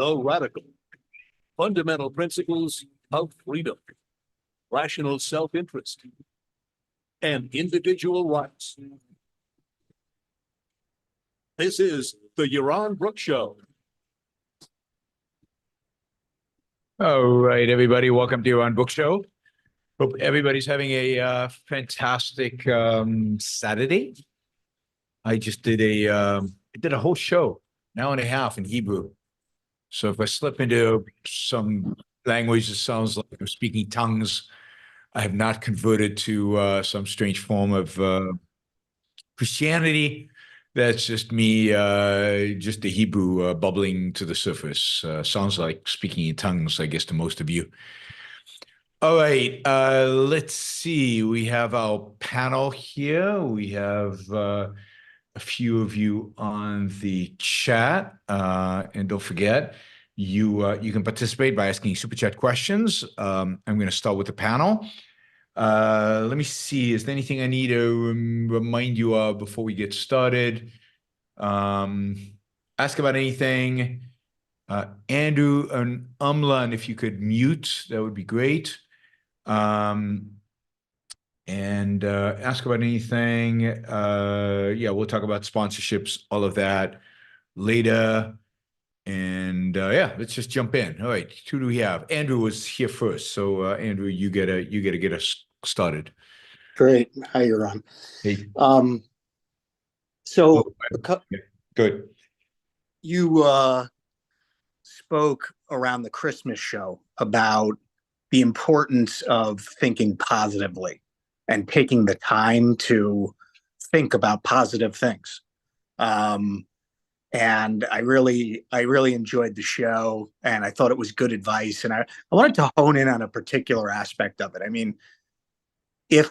The radical, fundamental principles of freedom, rational self-interest, and individual rights. This is the Yaron Brook Show. All right, everybody, welcome to Yaron Brook Show. Hope everybody's having a fantastic Saturday. I just did a whole show, an hour and a half in Hebrew. So if I slip into some language that sounds like I'm speaking tongues, I have not converted to some strange form of Christianity. That's just me, just the Hebrew bubbling to the surface. Sounds like speaking in tongues, I guess, to most of you. All right, let's see. We have our panel here. We have a few of you on the chat. And don't forget, you can participate by asking super chat questions. I'm going to start with the panel. Let me see. Is there anything I need to remind you of before we get started? Ask about anything. Andrew and Umlan, if you could mute, that would be great. And ask about anything. Yeah, we'll talk about sponsorships, all of that later. And yeah, let's just jump in. All right, who do we have? Andrew was here first, so Andrew, you gotta get us started. Great. Hi, Yaron. Hey. Good. You spoke around the Christmas show about the importance of thinking positively and taking the time to think about positive things. And I really enjoyed the show, and I thought it was good advice. And I wanted to hone in on a particular aspect of it. I mean, if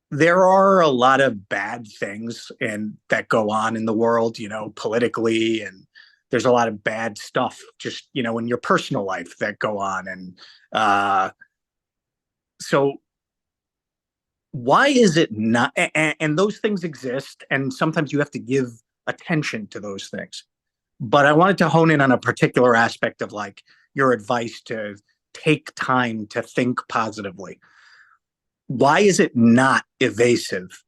there are a lot of bad things that go on in the world, politically, and there's a lot of bad stuff just, in your personal life that go on. And so why is it not, and those things exist, and sometimes you have to give attention to those things. But I wanted to hone in on a particular aspect of like your advice to take time to think positively. Why is it not evasive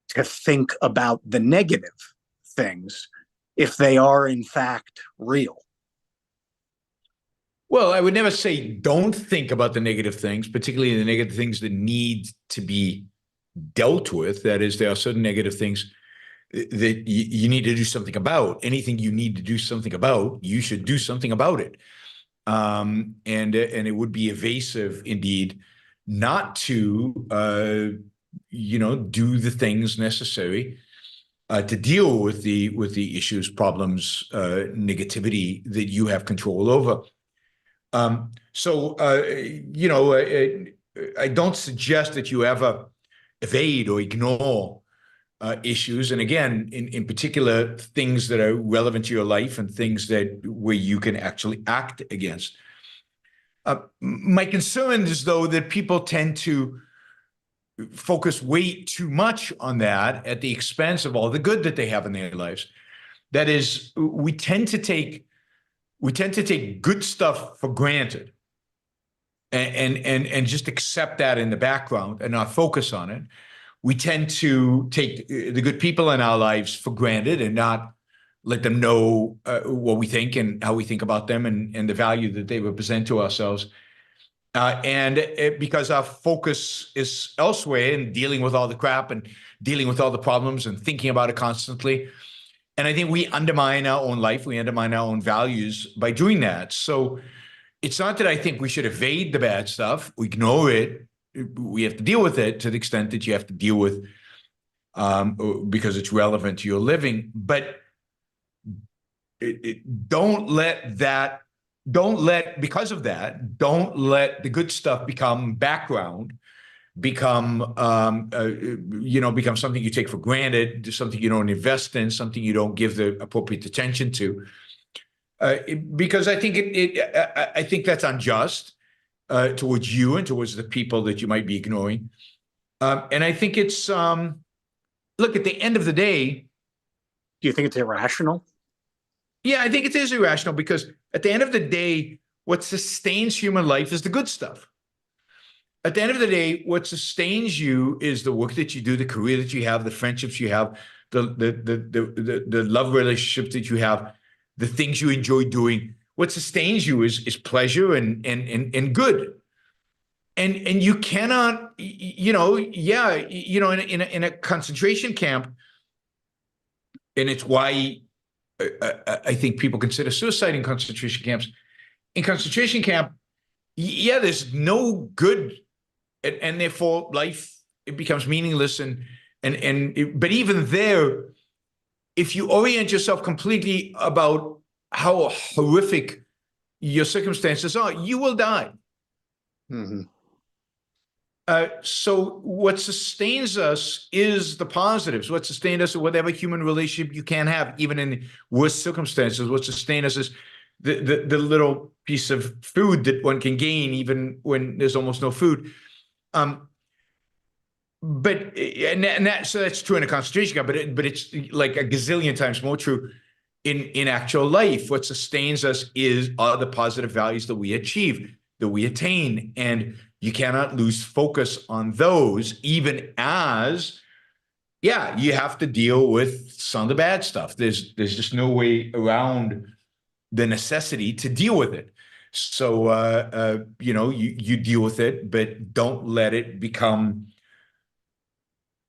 to think about the negative things if they are in fact real? Well, I would never say don't think about the negative things, particularly the negative things that need to be dealt with. That is, there are certain negative things that you need to do something about. Anything you need to do something about, you should do something about it. And it would be evasive indeed not to do the things necessary to deal with the issues, problems, negativity that you have control over. I don't suggest that you ever evade or ignore issues, and again, in particular, things that are relevant to your life and things where you can actually act against. My concern is, though, that people tend to focus way too much on that at the expense of all the good that they have in their lives. That is, we tend to take good stuff for granted and just accept that in the background and not focus on it. We tend to take the good people in our lives for granted and not let them know what we think and how we think about them and the value that they represent to ourselves. Because our focus is elsewhere and dealing with all the crap and dealing with all the problems and thinking about it constantly. And I think we undermine our own life. We undermine our own values by doing that. So it's not that I think we should evade the bad stuff, ignore it. We have to deal with it to the extent that you have to deal with because it's relevant to your living. But don't let the good stuff become background, become something you take for granted, something you don't invest in, something you don't give the appropriate attention to. Because I think I think that's unjust towards you and towards the people that you might be ignoring. And I think it's look, at the end of the day, do you think it's irrational? Yeah, I think it is irrational because At the end of the day, what sustains human life is the good stuff. At the end of the day, what sustains you is the work that you do, the career that you have, the friendships you have, the love relationships that you have, the things you enjoy doing. What sustains you is pleasure and good. And you cannot, in a concentration camp, and it's why I think people consider suicide in concentration camps. In concentration camp, there's no good, and therefore life, it becomes meaningless. But even there, if you orient yourself completely about how horrific your circumstances are, you will die. Mm-hmm. So what sustains us is the positives. What sustains us is whatever human relationship you can have, even in worst circumstances. What sustains us is the little piece of food that one can gain, even when there's almost no food. So that's true in a concentration camp, but it's like a gazillion times more true in actual life. What sustains us are the positive values that we achieve, that we attain, and you cannot lose focus on those, even as, you have to deal with some of the bad stuff. There's just no way around the necessity to deal with it. So, you deal with it, but don't let it become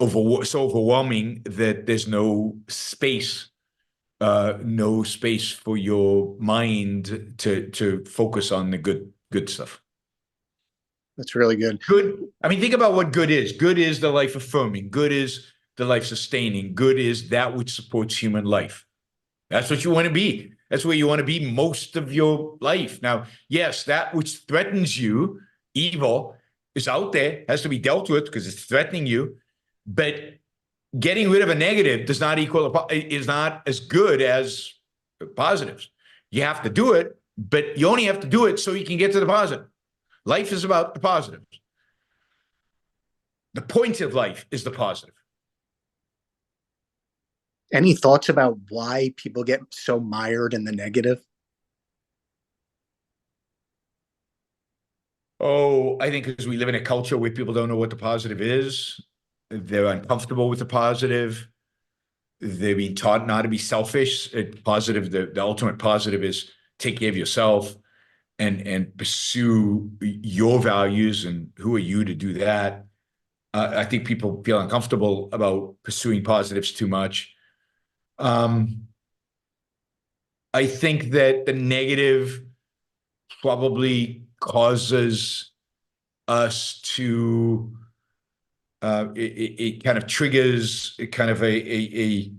so overwhelming that there's no space for your mind to focus on the good stuff. That's really good. Good. I mean, think about what good is. Good is the life affirming. Good is the life sustaining. Good is that which supports human life. That's what you want to be. That's where you want to be most of your life. Now, yes, that which threatens you, evil, is out there, has to be dealt with because it's threatening you. But getting rid of a negative is not as good as positives. You have to do it, but you only have to do it so you can get to the positive. Life is about the positives. The point of life is the positive. Any thoughts about why people get so mired in the negative? Oh, I think because we live in a culture where people don't know what the positive is. They're uncomfortable with the positive. They're being taught not to be selfish. The ultimate positive is take care of yourself and pursue your values. And who are you to do that? I think people feel uncomfortable about pursuing positives too much. I think that the negative probably causes us to it kind of triggers kind of a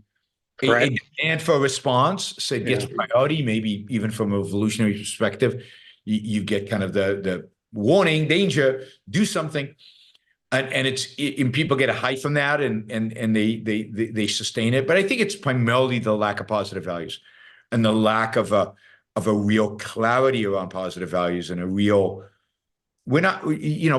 demand for a response. So it gets priority, maybe even from an evolutionary perspective. You get kind of the warning, danger, do something. And people get a high from that and they sustain it. But I think it's primarily the lack of positive values and the lack of a real clarity around positive values and a real,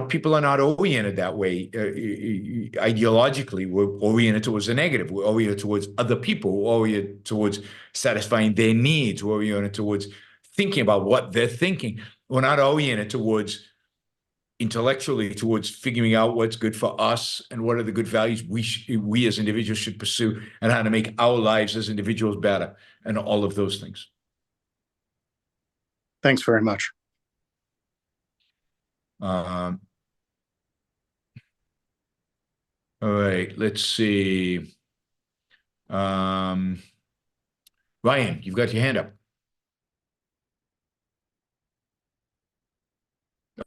people are not oriented that way. Ideologically, we're oriented towards the negative. We're oriented towards other people. We're oriented towards satisfying their needs. We're oriented towards thinking about what they're thinking. We're not oriented towards intellectually towards figuring out what's good for us and what are the good values we as individuals should pursue and how to make our lives as individuals better and all of those things. Thanks very much. All right, let's see. Ryan, you've got your hand up.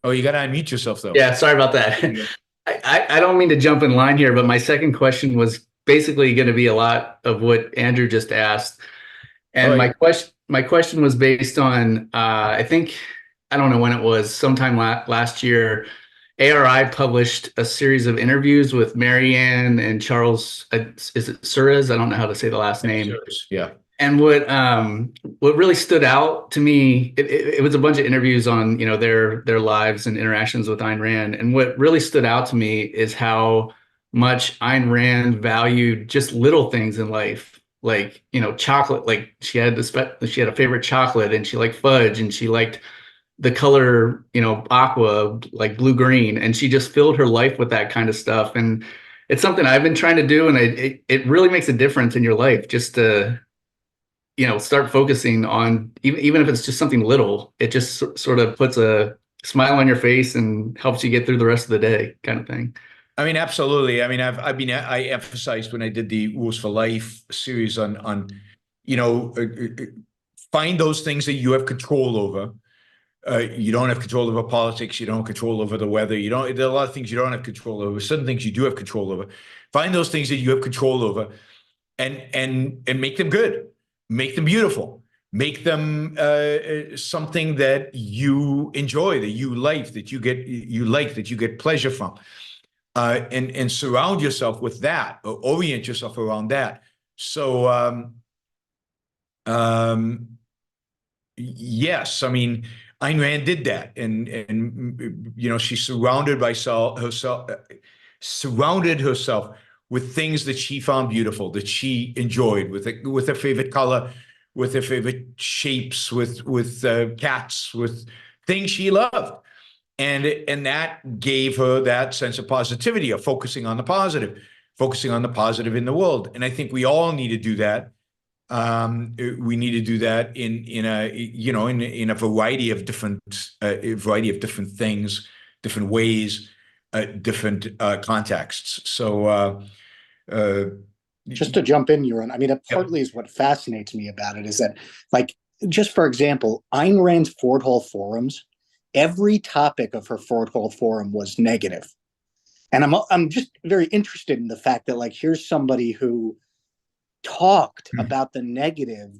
Oh, you got to unmute yourself, though. Yeah, sorry about that. I don't mean to jump in line here, but my second question was basically going to be a lot of what Andrew just asked. And my question was based on, I think, I don't know when it was, sometime last year, ARI published a series of interviews with Marianne and Charles, is it Suarez? I don't know how to say the last name. Yeah. And what really stood out to me, it was a bunch of interviews on, their lives and interactions with Ayn Rand. And what really stood out to me is how much Ayn Rand valued just little things in life. like, chocolate. Like she had a favorite chocolate, and she liked fudge, and she liked the color, aqua, like blue green, and she just filled her life with that kind of stuff. And it's something I've been trying to do, and it really makes a difference in your life just to, start focusing on, even if it's just something little, it just sort of puts a smile on your face and helps you get through the rest of the day, kind of thing. I mean, absolutely. I mean, I emphasized when I did the Rules for Life series on, find those things that you have control over. You don't have control over politics. You don't have control over the weather. There are a lot of things you don't have control over. Certain things you do have control over. Find those things that you have control over, and make them good. Make them beautiful. Make them something that you enjoy, that you like, that you get pleasure from. And surround yourself with that, or orient yourself around that. So, yes, I mean, Ayn Rand did that, and she surrounded herself with things that she found beautiful, that she enjoyed, with her favorite color, with her favorite shapes, with cats, with things she loved. And that gave her that sense of positivity, of focusing on the positive in the world. And I think we all need to do that. We need to do that in a variety of different things, different ways, different contexts. So Just to jump in, Yaron, I mean, it partly is what fascinates me about it is that, like, just for example, Ayn Rand's Ford Hall forums, every topic of her Ford Hall forum was negative. And I'm just very interested in the fact that, like, here's somebody who talked about the negative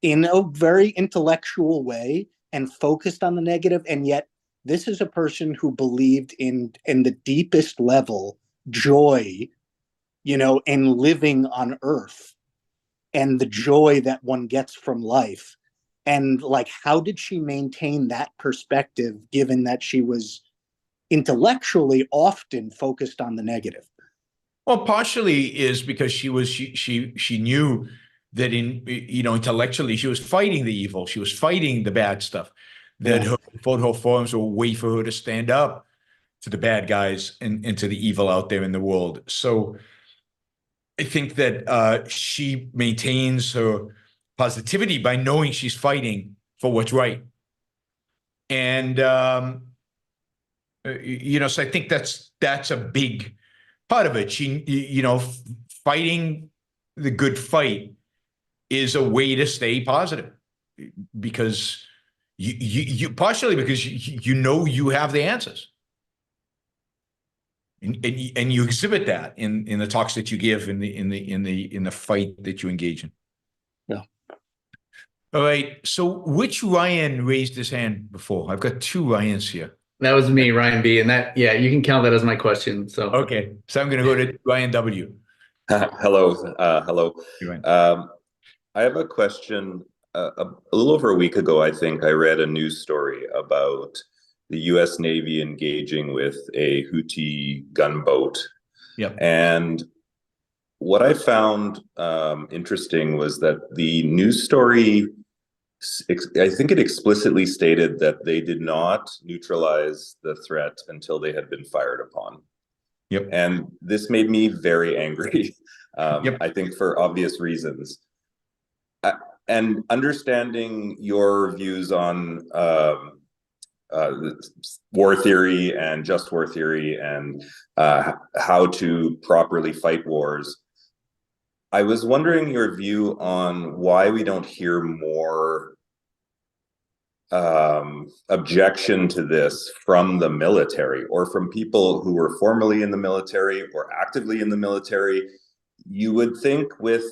in a very intellectual way and focused on the negative, and yet this is a person who believed in the deepest level joy, in living on Earth and the joy that one gets from life. And, like, how did she maintain that perspective given that she was intellectually often focused on the negative? Well, partially is because she knew that intellectually she was fighting the evil, she was fighting the bad stuff. That her photo forums were a way for her to stand up to the bad guys and to the evil out there in the world. So I think that she maintains her positivity by knowing she's fighting for what's right. And so I think that's a big part of it. She, fighting the good fight is a way to stay positive, because you partially because you have the answers, and you exhibit that in the talks that you give, in the fight that you engage in. Yeah. All right. So which Ryan raised his hand before? I've got two Ryans here. That was me, Ryan B. And that, you can count that as my question. So okay. So I'm going to go to Ryan W. Hello. Hello. I have a question. A little over a week ago, I think I read a news story about the U.S. Navy engaging with a Houthi gunboat. Yep. And what I found interesting was that the news story, I think it explicitly stated that they did not neutralize the threat until they had been fired upon. Yep. And this made me very angry, Yep. I think for obvious reasons. And understanding your views on war theory and just war theory and how to properly fight wars, I was wondering your view on why we don't hear more objection to this from the military, or from people who were formerly in the military or actively in the military. You would think with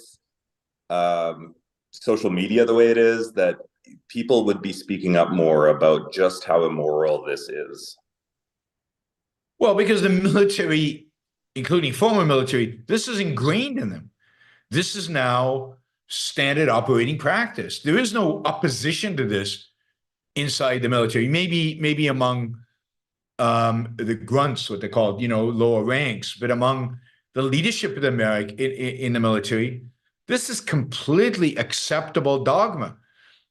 social media the way it is, that people would be speaking up more about just how immoral this is. Well, because the military, including former military, this is ingrained in them. This is now standard operating practice. There is no opposition to this inside the military. Maybe among the grunts, what they're called, lower ranks, but among the leadership of the in the military, This is completely acceptable dogma.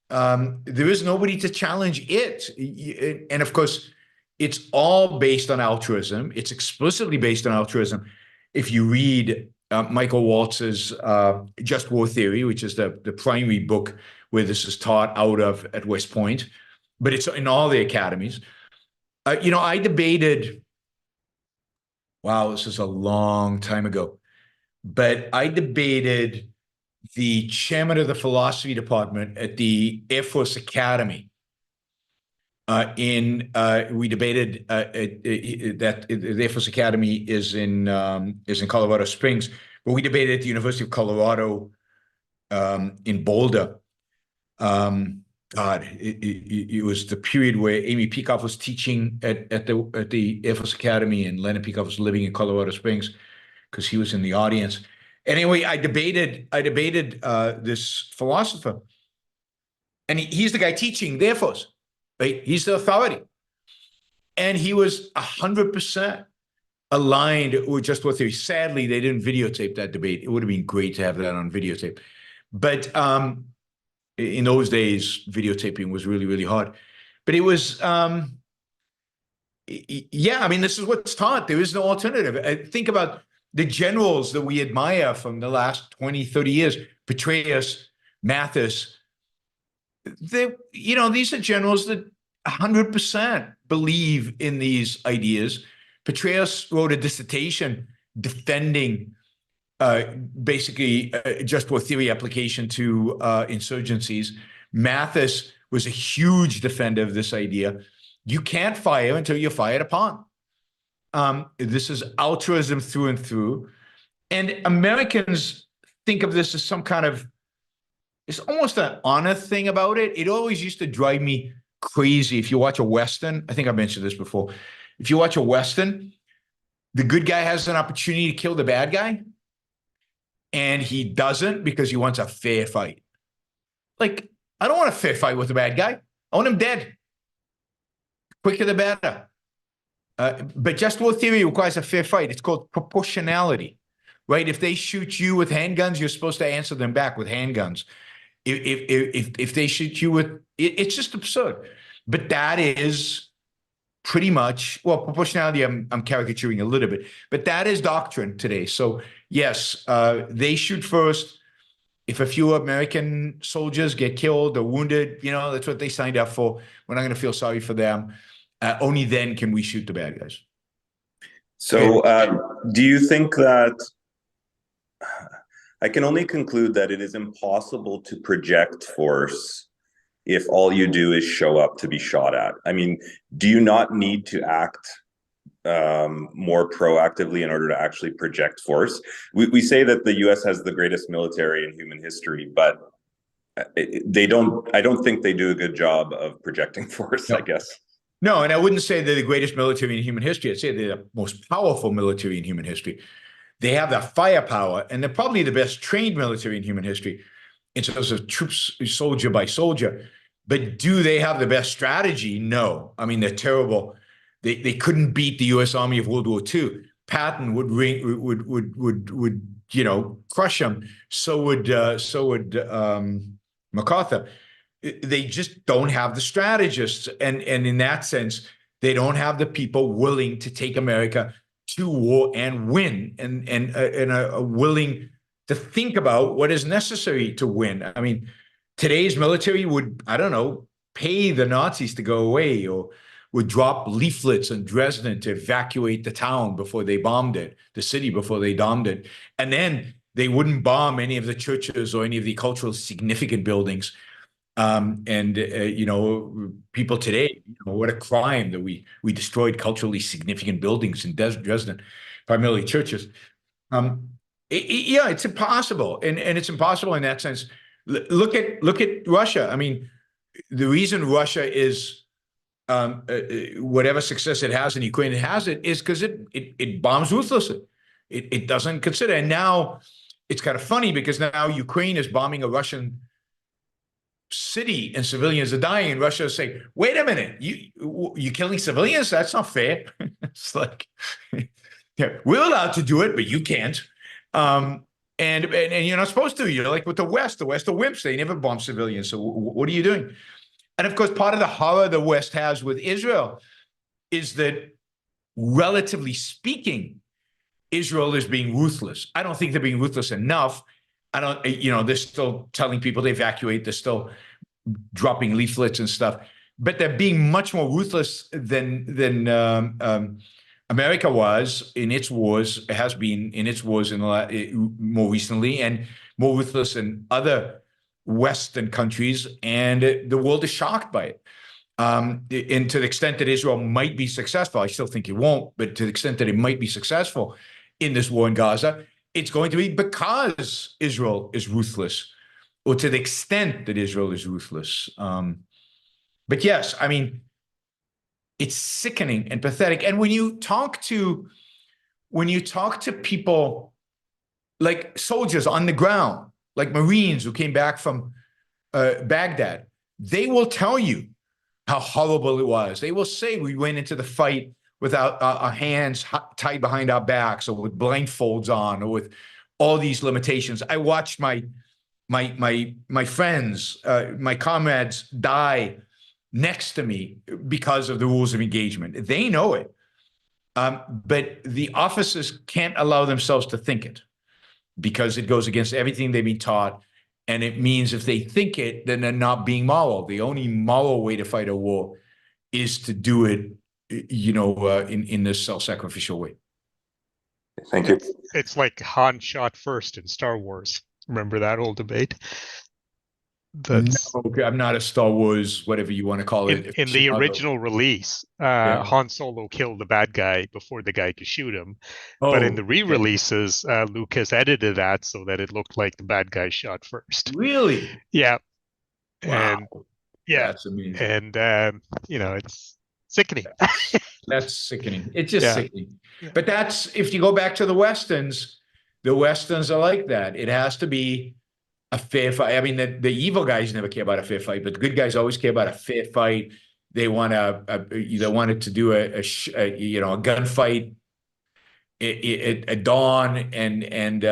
There is nobody to challenge it. And of course, it's all based on altruism. It's explicitly based on altruism. If you read Michael Waltz's Just War Theory, which is the primary book where this is taught out of at West Point, but it's in all the academies. I debated, wow, this is a long time ago, but I debated the chairman of the philosophy department at the Air Force Academy. We debated that the Air Force Academy is in Colorado Springs, but we debated at the University of Colorado in Boulder. God, it was the period where Amy Peikoff was teaching at the Air Force Academy, and Leonard Peikoff was living in Colorado Springs because he was in the audience. Anyway, I debated this philosopher, and he's the guy teaching the Air Force, right? He's the authority, and he was 100% aligned with Just War Theory. Sadly, they didn't videotape that debate. It would have been great to have that on videotape, but in those days, videotaping was really, really hard. But it was, yeah, I mean, this is what's taught. There is no alternative. Think about the generals that we admire from the last 20, 30 years, Petraeus, Mathis. These are generals that 100% believe in these ideas. Petraeus wrote a dissertation defending basically Just War Theory application to insurgencies. Mathis was a huge defender of this idea. You can't fire until you're fired upon. This is altruism through and through. And Americans think of this as some kind of, it's almost an honor thing about it. It always used to drive me crazy. If you watch a Western, I think I mentioned this before. If you watch a Western, the good guy has an opportunity to kill the bad guy, and he doesn't because he wants a fair fight. Like, I don't want a fair fight with the bad guy. I want him dead. Quicker the better. But Just War Theory requires a fair fight. It's called proportionality, right? If they shoot you with handguns, you're supposed to answer them back with handguns. If they shoot you with, it's just absurd. But that is pretty much, well, proportionality, I'm caricaturing a little bit, but that is doctrine today. So yes, they shoot first. If a few American soldiers get killed or wounded, that's what they signed up for. We're not going to feel sorry for them. Only then can we shoot the bad guys. So do you think that, I can only conclude that it is impossible to project force if all you do is show up to be shot at? I mean, do you not need to act more proactively in order to actually project force? We say that the US has the greatest military in human history, but I don't think they do a good job of projecting force, No. I guess. No, and I wouldn't say they're the greatest military in human history. I'd say they're the most powerful military in human history. They have the firepower, and they're probably the best trained military in human history in terms of troops, soldier by soldier. But do they have the best strategy? No. I mean, they're terrible. They couldn't beat the U.S. Army of World War II. Patton would crush them. So would MacArthur. They just don't have the strategists, and in that sense, they don't have the people willing to take America to war and win, and are willing to think about what is necessary to win. I mean, today's military would, I don't know, pay the Nazis to go away, or would drop leaflets in Dresden to evacuate the town before they bombed it, the city before they bombed it. And then they wouldn't bomb any of the churches or any of the culturally significant buildings. People today, what a crime that we destroyed culturally significant buildings in Dresden, primarily churches. It's impossible, and it's impossible in that sense. Look at Russia. I mean, the reason Russia is whatever success it has in Ukraine, it has it is because it bombs ruthlessly. It doesn't consider. And now it's kind of funny because now Ukraine is bombing a Russian city and civilians are dying, and Russia is saying, wait a minute, you killing civilians? That's not fair. It's like, yeah, we're allowed to do it, but you can't. And you're not supposed to. You're like with the West are wimps. They never bomb civilians. So what are you doing? And of course, part of the horror the West has with Israel is that, relatively speaking, Israel is being ruthless. I don't think they're being ruthless enough. I don't, they're still telling people to evacuate. They're still dropping leaflets and stuff, but they're being much more ruthless than America was in its wars, has been in its wars more recently, and more ruthless than other Western countries. And the world is shocked by it. And to the extent that Israel might be successful, I still think it won't, but to the extent that it might be successful in this war in Gaza, it's going to be because Israel is ruthless, or to the extent that Israel is ruthless. But yes, I mean, it's sickening and pathetic. And when you talk to people like soldiers on the ground, like Marines who came back from Baghdad, they will tell you how horrible it was. They will say we went into the fight with our hands tied behind our backs, or with blindfolds on, or with all these limitations. I watched my friends, my comrades die next to me because of the rules of engagement. They know it, but the officers can't allow themselves to think it, because it goes against everything they've been taught. And it means if they think it, then they're not being moral. The only moral way to fight a war is to do it, in this self-sacrificial way. Thank you. It's like Han shot first in Star Wars. Remember that old debate? That's No, I'm not a Star Wars, whatever you want to call it. in the original release. Yeah. Han Solo killed the bad guy before the guy could shoot him. But in the re-releases, Lucas edited that so that it looked like the bad guy shot first. Really? Yeah. Wow. And yeah. That's amazing. And it's sickening. That's sickening. It's just Yeah. sickening. But that's, if you go back to the Westerns are like that. It has to be a fair fight. I mean, the evil guys never care about a fair fight, but the good guys always care about a fair fight. They want it to do a gunfight at dawn, and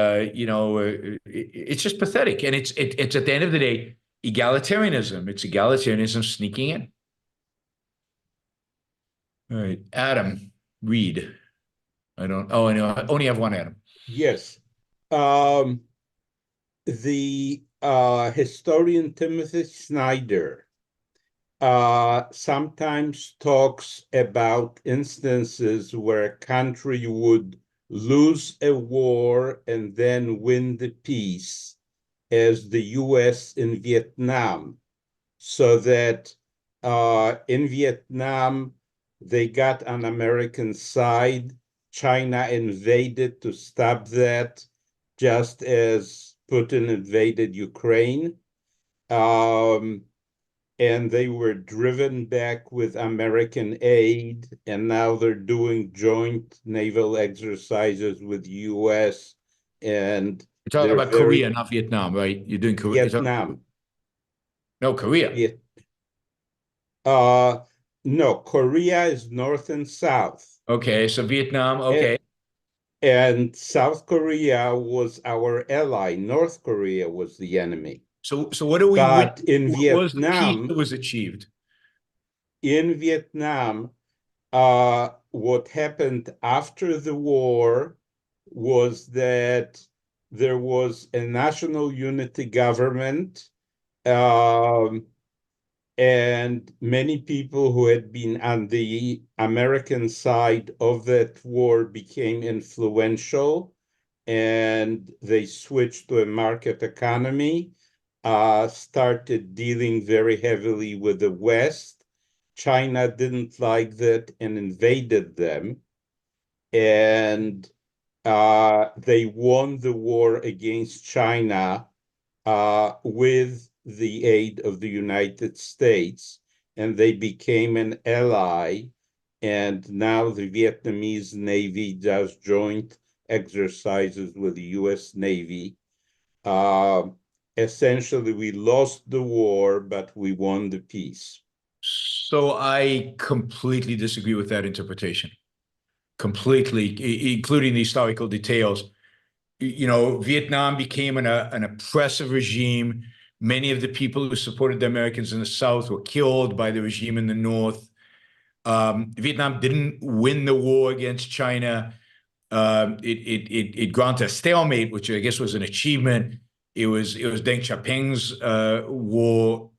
it's just pathetic. And it's at the end of the day egalitarianism. It's egalitarianism sneaking in. All right, Adam, read. I only have one Adam. Yes. The historian Timothy Snyder sometimes talks about instances where a country would lose a war and then win the peace, as the US in Vietnam, so that in Vietnam, they got on American side. China invaded to stop that, just as Putin invaded Ukraine. And they were driven back with American aid, and now they're doing joint naval exercises with the US. And You're talking about Korea, not Vietnam, right? You're doing Korea. Vietnam. No, Korea. No, Korea is north and south. Okay, so Vietnam, okay. And South Korea was our ally. North Korea was the enemy. So what do we? But in what was the peace Vietnam, that was achieved? in Vietnam, what happened after the war was that there was a national unity government, and many people who had been on the American side of that war became influential, and they switched to a market economy, started dealing very heavily with the West. China didn't like that and invaded them. And they won the war against China with the aid of the United States, and they became an ally. And now the Vietnamese Navy does joint exercises with the US Navy. Essentially, we lost the war, but we won the peace. So I completely disagree with that interpretation. Completely, including the historical details. Vietnam became an oppressive regime. Many of the people who supported the Americans in the South were killed by the regime in the North. Vietnam didn't win the war against China. It granted a stalemate, which I guess was an achievement. It was Deng Xiaoping's war,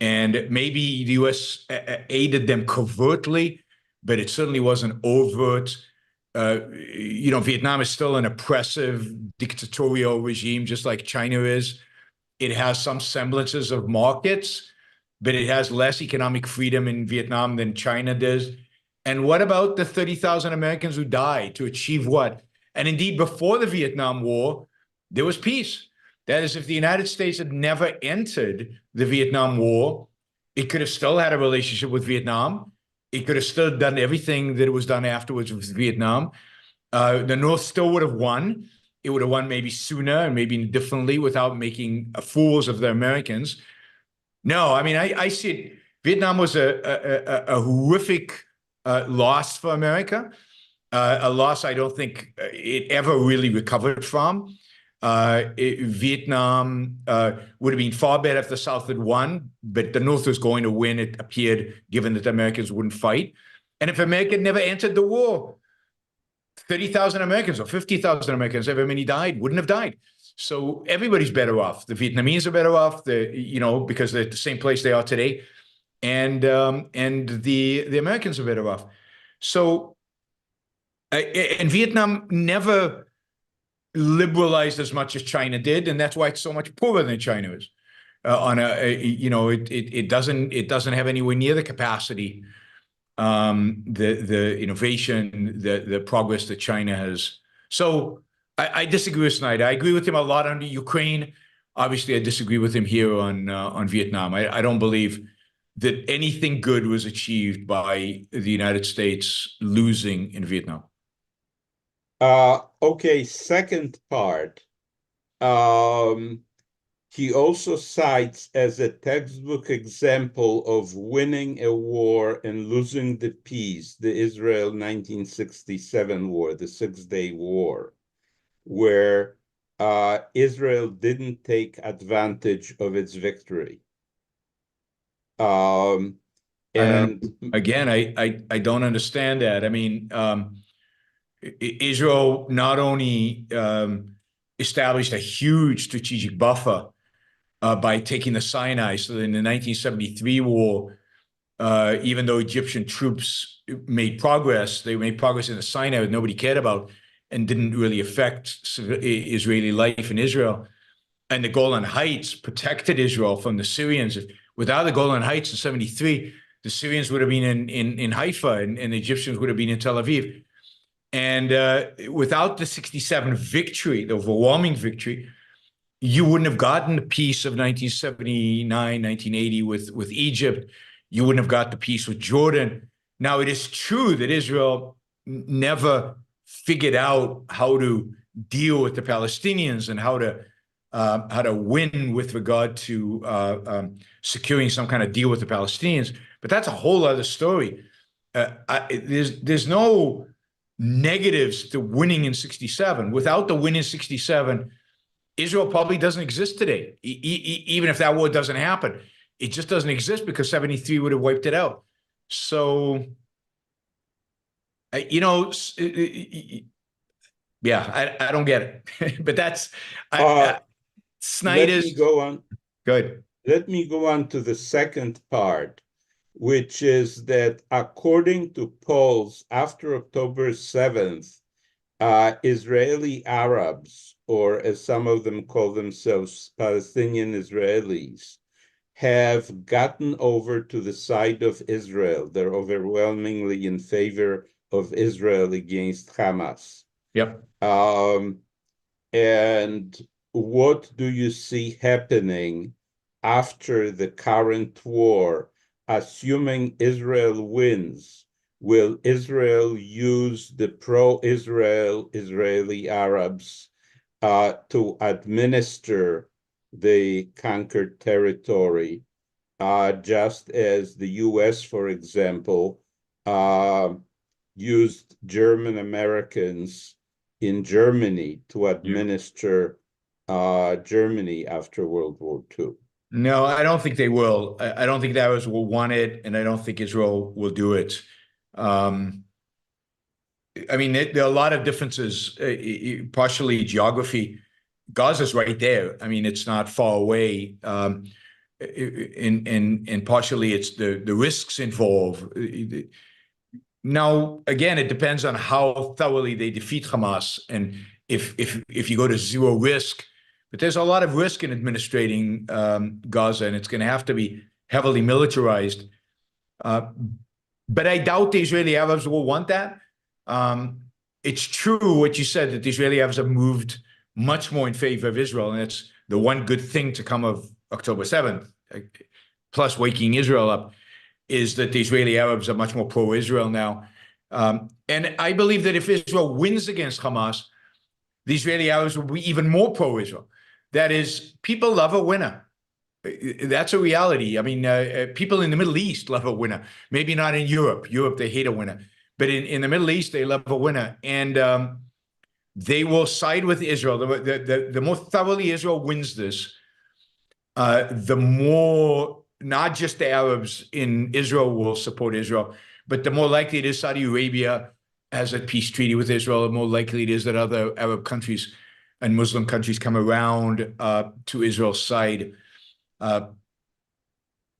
and maybe the U.S. aided them covertly, but it certainly wasn't overt. Vietnam is still an oppressive dictatorial regime, just like China is. It has some semblances of markets, but it has less economic freedom in Vietnam than China does. And what about the 30,000 Americans who died to achieve what? And indeed, before the Vietnam War, there was peace. That is, if the United States had never entered the Vietnam War, it could have still had a relationship with Vietnam. It could have still done everything that it was done afterwards with Vietnam. The North still would have won. It would have won maybe sooner and maybe differently without making fools of the Americans. No, I mean, I see it. Vietnam was a horrific loss for America, a loss I don't think it ever really recovered from. Vietnam would have been far better if the South had won, but the North was going to win, it appeared, given that the Americans wouldn't fight. And if America never entered the war, 30,000 Americans or 50,000 Americans, however many died, wouldn't have died. So everybody's better off. The Vietnamese are better off, because they're at the same place they are today, and the Americans are better off. So, and Vietnam never liberalized as much as China did, and that's why it's so much poorer than China is. It doesn't have anywhere near the capacity, the innovation, the progress that China has. So I disagree with Snyder. I agree with him a lot on Ukraine. Obviously, I disagree with him here on Vietnam. I don't believe that anything good was achieved by the United States losing in Vietnam. Okay, second part. He also cites as a textbook example of winning a war and losing the peace, the Israel 1967 war, the Six-Day War, where Israel didn't take advantage of its victory. And again, I don't understand that. I mean, Israel not only established a huge strategic buffer by taking the Sinai. So in the 1973 war, even though Egyptian troops made progress, they made progress in the Sinai that nobody cared about and didn't really affect Israeli life in Israel. And the Golan Heights protected Israel from the Syrians. Without the Golan Heights in 73, the Syrians would have been in Haifa and the Egyptians would have been in Tel Aviv. And without the 67 victory, the overwhelming victory, you wouldn't have gotten the peace of 1979, 1980 with Egypt. You wouldn't have got the peace with Jordan. Now, it is true that Israel never figured out how to deal with the Palestinians and how to win with regard to securing some kind of deal with the Palestinians. But that's a whole other story. There's no negatives to winning in 67. Without the win in 67, Israel probably doesn't exist today. Even if that war doesn't happen, it just doesn't exist because 73 would have wiped it out. So, yeah, I don't get it. But that's Snyder's. Let me go on. Good. Let me go on to the second part, which is that according to polls after October 7th, Israeli Arabs, or as some of them call themselves, Palestinian Israelis, have gotten over to the side of Israel. They're overwhelmingly in favor of Israel against Hamas. Yep. And what do you see happening after the current war, assuming Israel wins? Will Israel use the pro-Israel Israeli Arabs to administer the conquered territory, just as the US, for example, used German Americans in Germany to administer Germany after World War II. No, I don't think they will. I don't think the Arabs will want it, and I don't think Israel will do it. I mean, there are a lot of differences, partially geography. Gaza's right there. I mean, it's not far away. And partially it's the risks involved. Now, again, it depends on how thoroughly they defeat Hamas, and if you go to zero risk. But there's a lot of risk in administrating Gaza, and it's going to have to be heavily militarized. But I doubt the Israeli Arabs will want that. It's true what you said, that the Israeli Arabs have moved much more in favor of Israel, and it's the one good thing to come of October 7th, plus waking Israel up, is that the Israeli Arabs are much more pro-Israel now. And I believe that if Israel wins against Hamas, the Israeli Arabs will be even more pro-Israel. That is, people love a winner. That's a reality. I mean, people in the Middle East love a winner. Maybe not in Europe. Europe, they hate a winner. But in the Middle East, they love a winner. And they will side with Israel. The more thoroughly Israel wins this, the more not just the Arabs in Israel will support Israel, but the more likely it is Saudi Arabia has a peace treaty with Israel, the more likely it is that other Arab countries and Muslim countries come around to Israel's side. The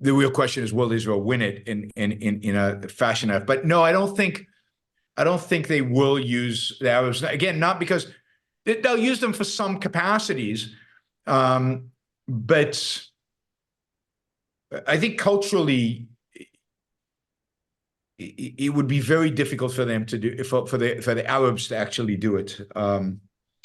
real question is, will Israel win it in a fashion? But no, I don't think they will use the Arabs again. Not because they'll use them for some capacities, but I think culturally it would be very difficult for them to do, for the Arabs to actually do it.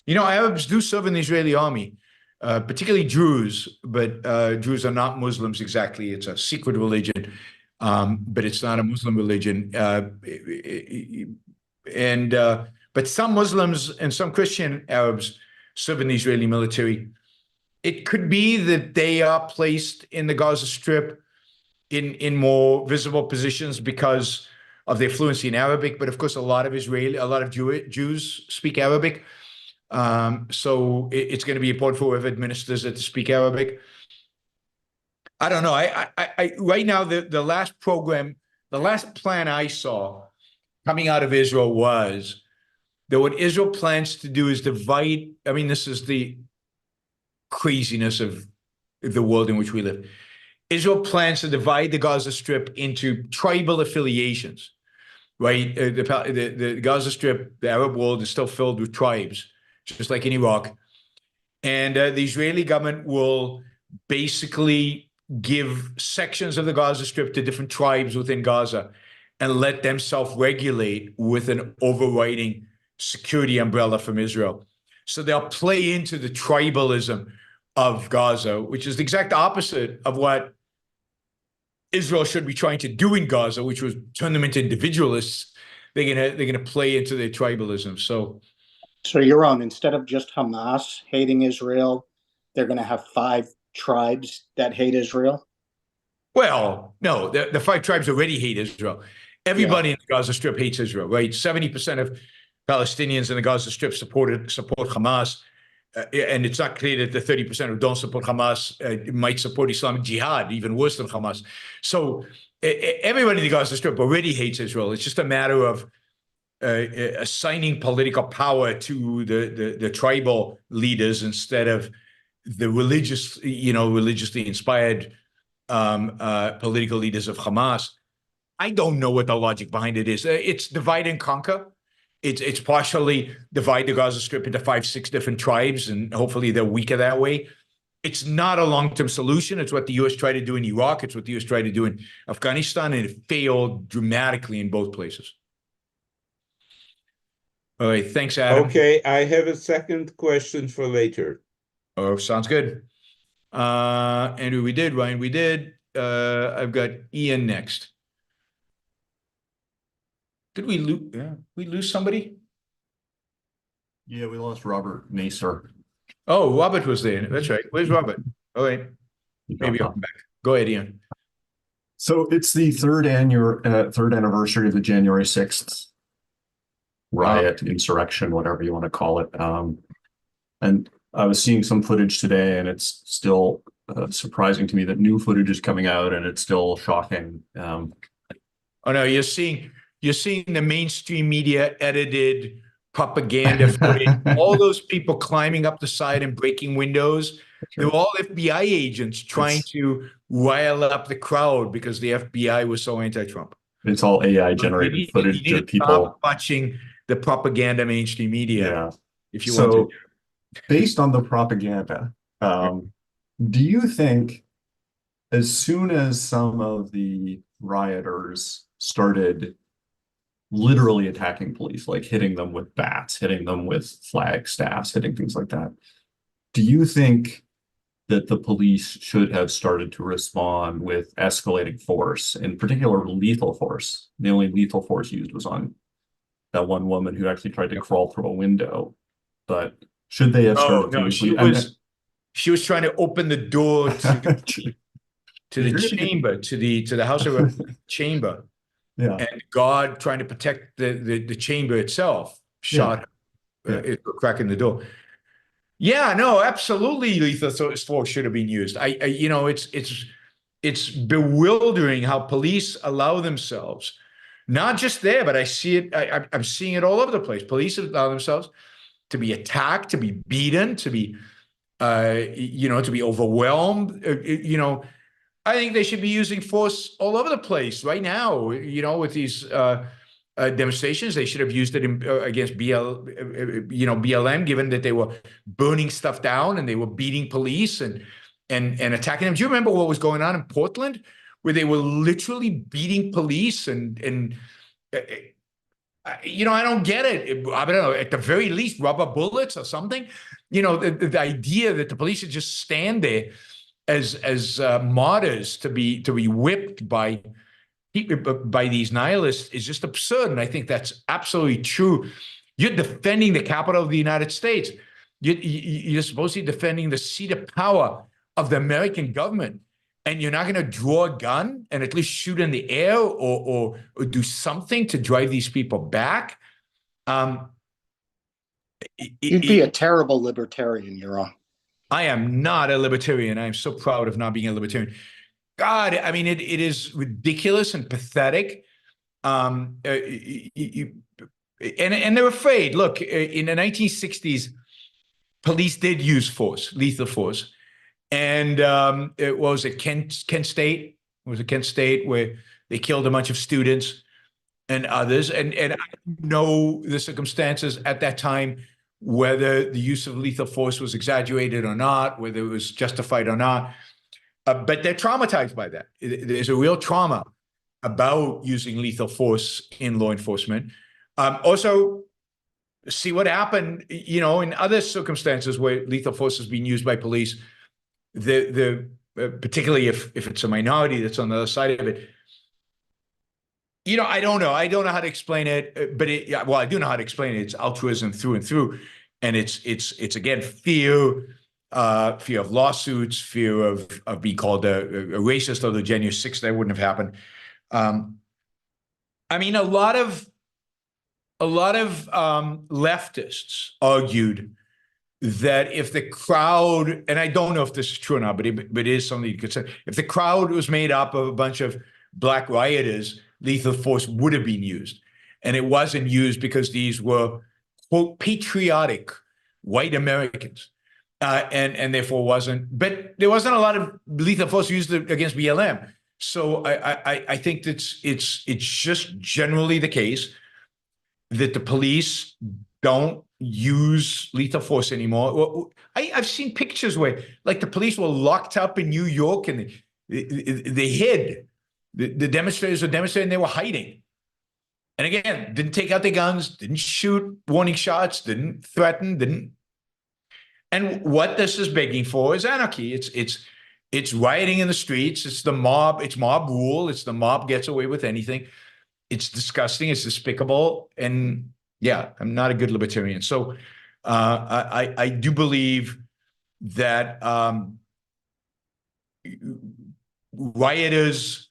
Arabs do serve in the Israeli army, particularly Jews, but Jews are not Muslims exactly. It's a secret religion, but it's not a Muslim religion. But some Muslims and some Christian Arabs serve in the Israeli military. It could be that they are placed in the Gaza Strip in more visible positions because of their fluency in Arabic. But of course, a lot of Jews speak Arabic. So it's going to be important for whoever administers it to speak Arabic. I don't know. I right now, the last plan I saw coming out of Israel was that what Israel plans to do is divide. I mean, this is the craziness of the world in which we live. Israel plans to divide the Gaza Strip into tribal affiliations, right? The Gaza Strip, the Arab world, is still filled with tribes, just like in Iraq. And the Israeli government will basically give sections of the Gaza Strip to different tribes within Gaza and let them self-regulate with an overriding security umbrella from Israel. So they'll play into the tribalism of Gaza, which is the exact opposite of what Israel should be trying to do in Gaza, which was turn them into individualists. They're gonna play into their tribalism. So Yaron, instead of just Hamas hating Israel, they're going to have 5 tribes that hate Israel? Well, no, the 5 tribes already hate Israel. Everybody in the Gaza Strip hates Israel, right? 70% of Palestinians in the Gaza Strip support Hamas. And it's not clear that the 30% who don't support Hamas might support Islamic Jihad, even worse than Hamas. So everybody in the Gaza Strip already hates Israel. It's just a matter of assigning political power to the tribal leaders instead of the religiously inspired political leaders of Hamas. I don't know what the logic behind it is. It's divide and conquer. It's partially divide the Gaza Strip into 5-6 different tribes, and hopefully they're weaker that way. It's not a long-term solution. It's what the U.S. tried to do in Iraq. It's what the U.S. tried to do in Afghanistan, and it failed dramatically in both places. All right, thanks, Adam. Okay, I have a second question for later. Oh, sounds good. Andrew, we did. Ryan, we did. I've got Ian next. Did we lose? Yeah, we lose somebody? Yeah, we lost Robert Naser. Oh, Robert was there. That's right. Where's Robert? All right. Maybe I'll come back. Go ahead, Ian. So it's the third anniversary of the January 6th riot, insurrection, whatever you want to call it. And I was seeing some footage today, and it's still surprising to me that new footage is coming out, and it's still shocking. Oh no, you're seeing the mainstream media edited propaganda footage. All those people climbing up the side and breaking windows. They're all FBI agents trying to rile up the crowd because the FBI was so anti-Trump. It's all AI generated footage You need of to people stop watching the propaganda mainstream media. Yeah. If you want to. Based on the propaganda, do you think as soon as some of the rioters started literally attacking police, like hitting them with bats, hitting them with flag staffs, hitting things like that, do you think that the police should have started to respond with escalating force, in particular lethal force? The only lethal force used was on that one woman who actually tried to crawl through a window. But should they have started to she was trying to open the door to the chamber, to the House of Representatives chamber. Yeah. And God, trying to protect the chamber itself, shot her, cracking the door. Yeah, no, absolutely. Lethal force should have been used. You know, it's bewildering how police allow themselves, not just there, but I see it. I'm seeing it all over the place. Police allow themselves to be attacked, to be beaten, to be, to be overwhelmed. I think they should be using force all over the place right now. With these demonstrations, they should have used it against BLM, given that they were burning stuff down and they were beating police and attacking them. Do you remember what was going on in Portland, where they were literally beating police and I don't get it. I don't know. At the very least, rubber bullets or something. The idea that the police should just stand there as martyrs to be whipped by these nihilists is just absurd. And I think that's absolutely true. You're defending the capital of the United States. You're supposed to be defending the seat of power of the American government. And you're not going to draw a gun and at least shoot in the air or do something to drive these people back. You'd be a terrible libertarian, Yaron. I am not a libertarian. I am so proud of not being a libertarian. God, I mean, it is ridiculous and pathetic. And they're afraid. Look, in the 1960s, police did use force, lethal force. And it was at Kent State. It was at Kent State where they killed a bunch of students and others. And I know the circumstances at that time, whether the use of lethal force was exaggerated or not, whether it was justified or not. But they're traumatized by that. There's a real trauma about using lethal force in law enforcement. Also, see what happened, in other circumstances where lethal force is being used by police. Particularly if it's a minority that's on the other side of it. I don't know. I don't know how to explain it, but I do know how to explain it. It's altruism through and through, and it's again fear of lawsuits, fear of being called a racist. Although January 6th, that wouldn't have happened. I mean, a lot of leftists argued that if the crowd, and I don't know if this is true or not, but it is something you could say, if the crowd was made up of a bunch of black rioters, lethal force would have been used. And it wasn't used because these were, quote, patriotic white Americans. And therefore but there wasn't a lot of lethal force used against BLM. So I think that it's just generally the case that the police don't use lethal force anymore. I've seen pictures where, like, the police were locked up in New York and they hid. The demonstrators were demonstrating, they were hiding. And again, didn't take out their guns, didn't shoot warning shots, didn't threaten, And what this is begging for is anarchy. It's rioting in the streets. It's the mob. It's mob rule. It's the mob gets away with anything. It's disgusting. It's despicable. And yeah, I'm not a good libertarian. So I do believe that rioters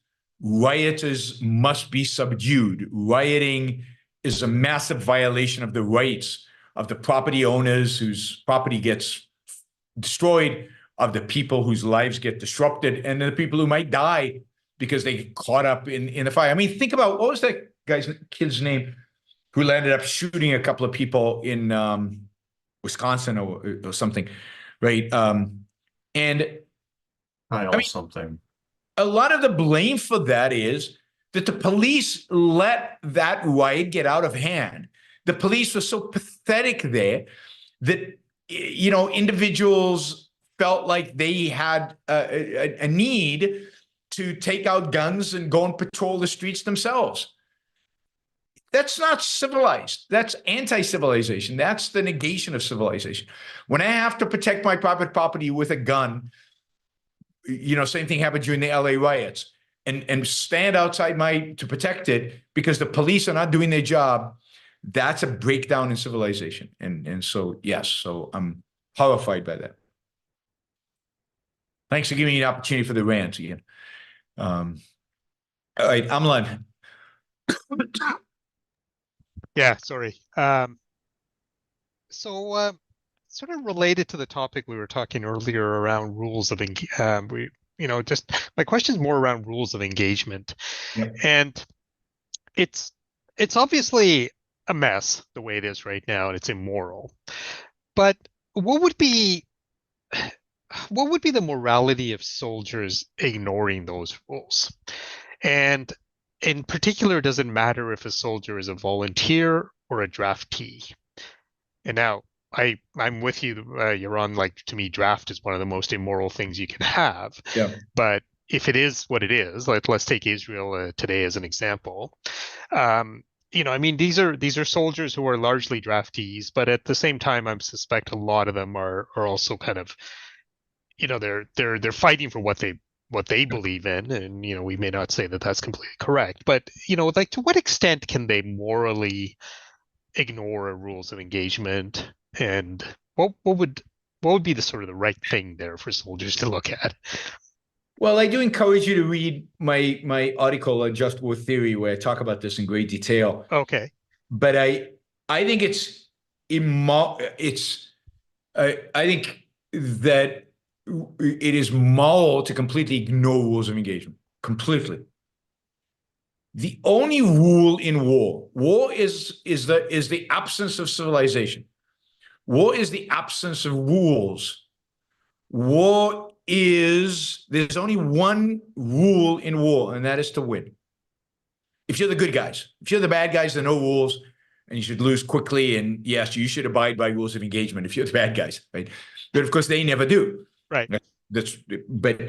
must be subdued. Rioting is a massive violation of the rights of the property owners whose property gets destroyed, of the people whose lives get disrupted, and the people who might die because they get caught up in the fire. I mean, think about, what was that kid's name who ended up shooting a couple of people in Wisconsin or something, right? And Kyle something. a lot of the blame for that is that the police let that riot get out of hand. The police were so pathetic there that, you know, individuals felt like they had a need to take out guns and go and patrol the streets themselves. That's not civilized. That's anti-civilization. That's the negation of civilization. When I have to protect my private property with a gun, you know, same thing happened during the LA riots, and stand outside to protect it because the police are not doing their job. That's a breakdown in civilization. And so, yes, so I'm horrified by that. Thanks for giving me the opportunity for the rant again. All right, Amlan. Yeah, sorry. So sort of related to the topic we were talking earlier around rules of just my question is more around rules of engagement. Yep. And it's obviously a mess the way it is right now, and it's immoral. But what would be the morality of soldiers ignoring those rules? And in particular, does it matter if a soldier is a volunteer or a draftee? And now I'm with you, Yaron. Like, to me, draft is one of the most immoral things you can have. Yeah. But if it is what it is, like, let's take Israel today as an example. You know, I mean, these are soldiers who are largely draftees, but at the same time, I suspect a lot of them are also kind of, you know, they're fighting for what they believe in, and, you know, we may not say that that's completely correct, but, you know, like, to what extent can they morally ignore rules of engagement, and what would be the sort of the right thing there for soldiers to look at? Well, I do encourage you to read my article on Just War Theory, where I talk about this in great detail. Okay. But I think I think that it is moral to completely ignore rules of engagement. Completely. The only rule in war is the absence of civilization. War is the absence of rules. There's only one rule in war, and that is to win. If you're the good guys, if you're the bad guys, there are no rules, and you should lose quickly. And yes, you should abide by rules of engagement if you're the bad guys, right? But of course, they never do. Right. But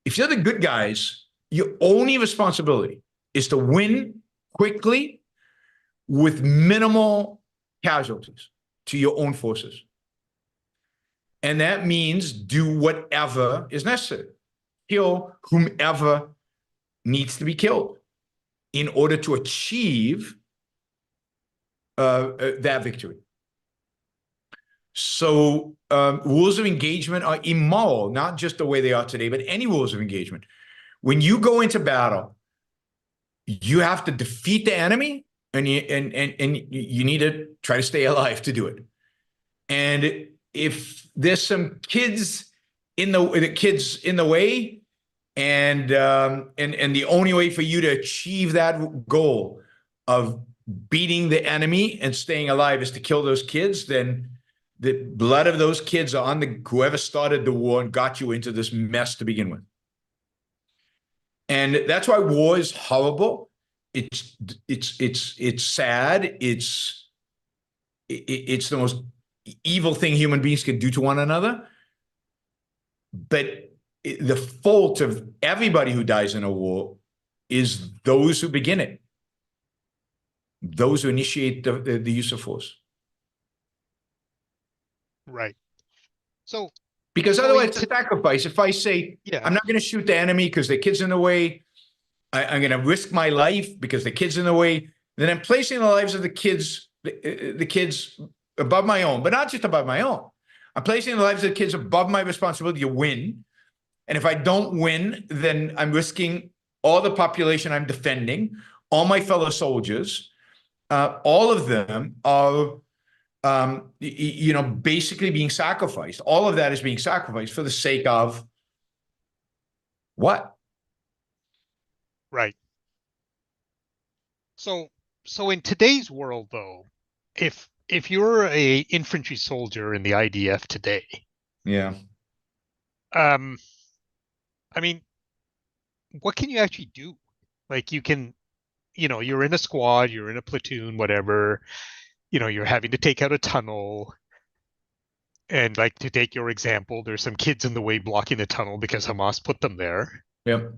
if you're the good guys, your only responsibility is to win quickly with minimal casualties to your own forces. And that means do whatever is necessary. Kill whomever needs to be killed in order to achieve that victory. So rules of engagement are immoral, not just the way they are today, but any rules of engagement. When you go into battle, you have to defeat the enemy, and you need to try to stay alive to do it. And if there's some kids in the way, and the only way for you to achieve that goal of beating the enemy and staying alive is to kill those kids, then the blood of those kids are on whoever started the war and got you into this mess to begin with. And that's why war is horrible. It's sad. It's the most evil thing human beings can do to one another. But the fault of everybody who dies in a war is those who begin it, those who initiate the use of force. Right. So, because otherwise it's a sacrifice. If I say, yeah, I'm not going to shoot the enemy because the kid's in the way, I'm going to risk my life because the kid's in the way, then I'm placing the lives of the kids above my own, but not just above my own. I'm placing the lives of the kids above my responsibility to win. And if I don't win, then I'm risking all the population I'm defending, all my fellow soldiers, all of them are, basically being sacrificed. All of that is being sacrificed for the sake of what? Right. So in today's world, though, if you're a infantry soldier in the IDF today, Yeah. I mean, what can you actually do? Like you can, you're in a squad, you're in a platoon, whatever, you're having to take out a tunnel. And like to take your example, there's some kids in the way blocking the tunnel because Hamas put them there. Yep.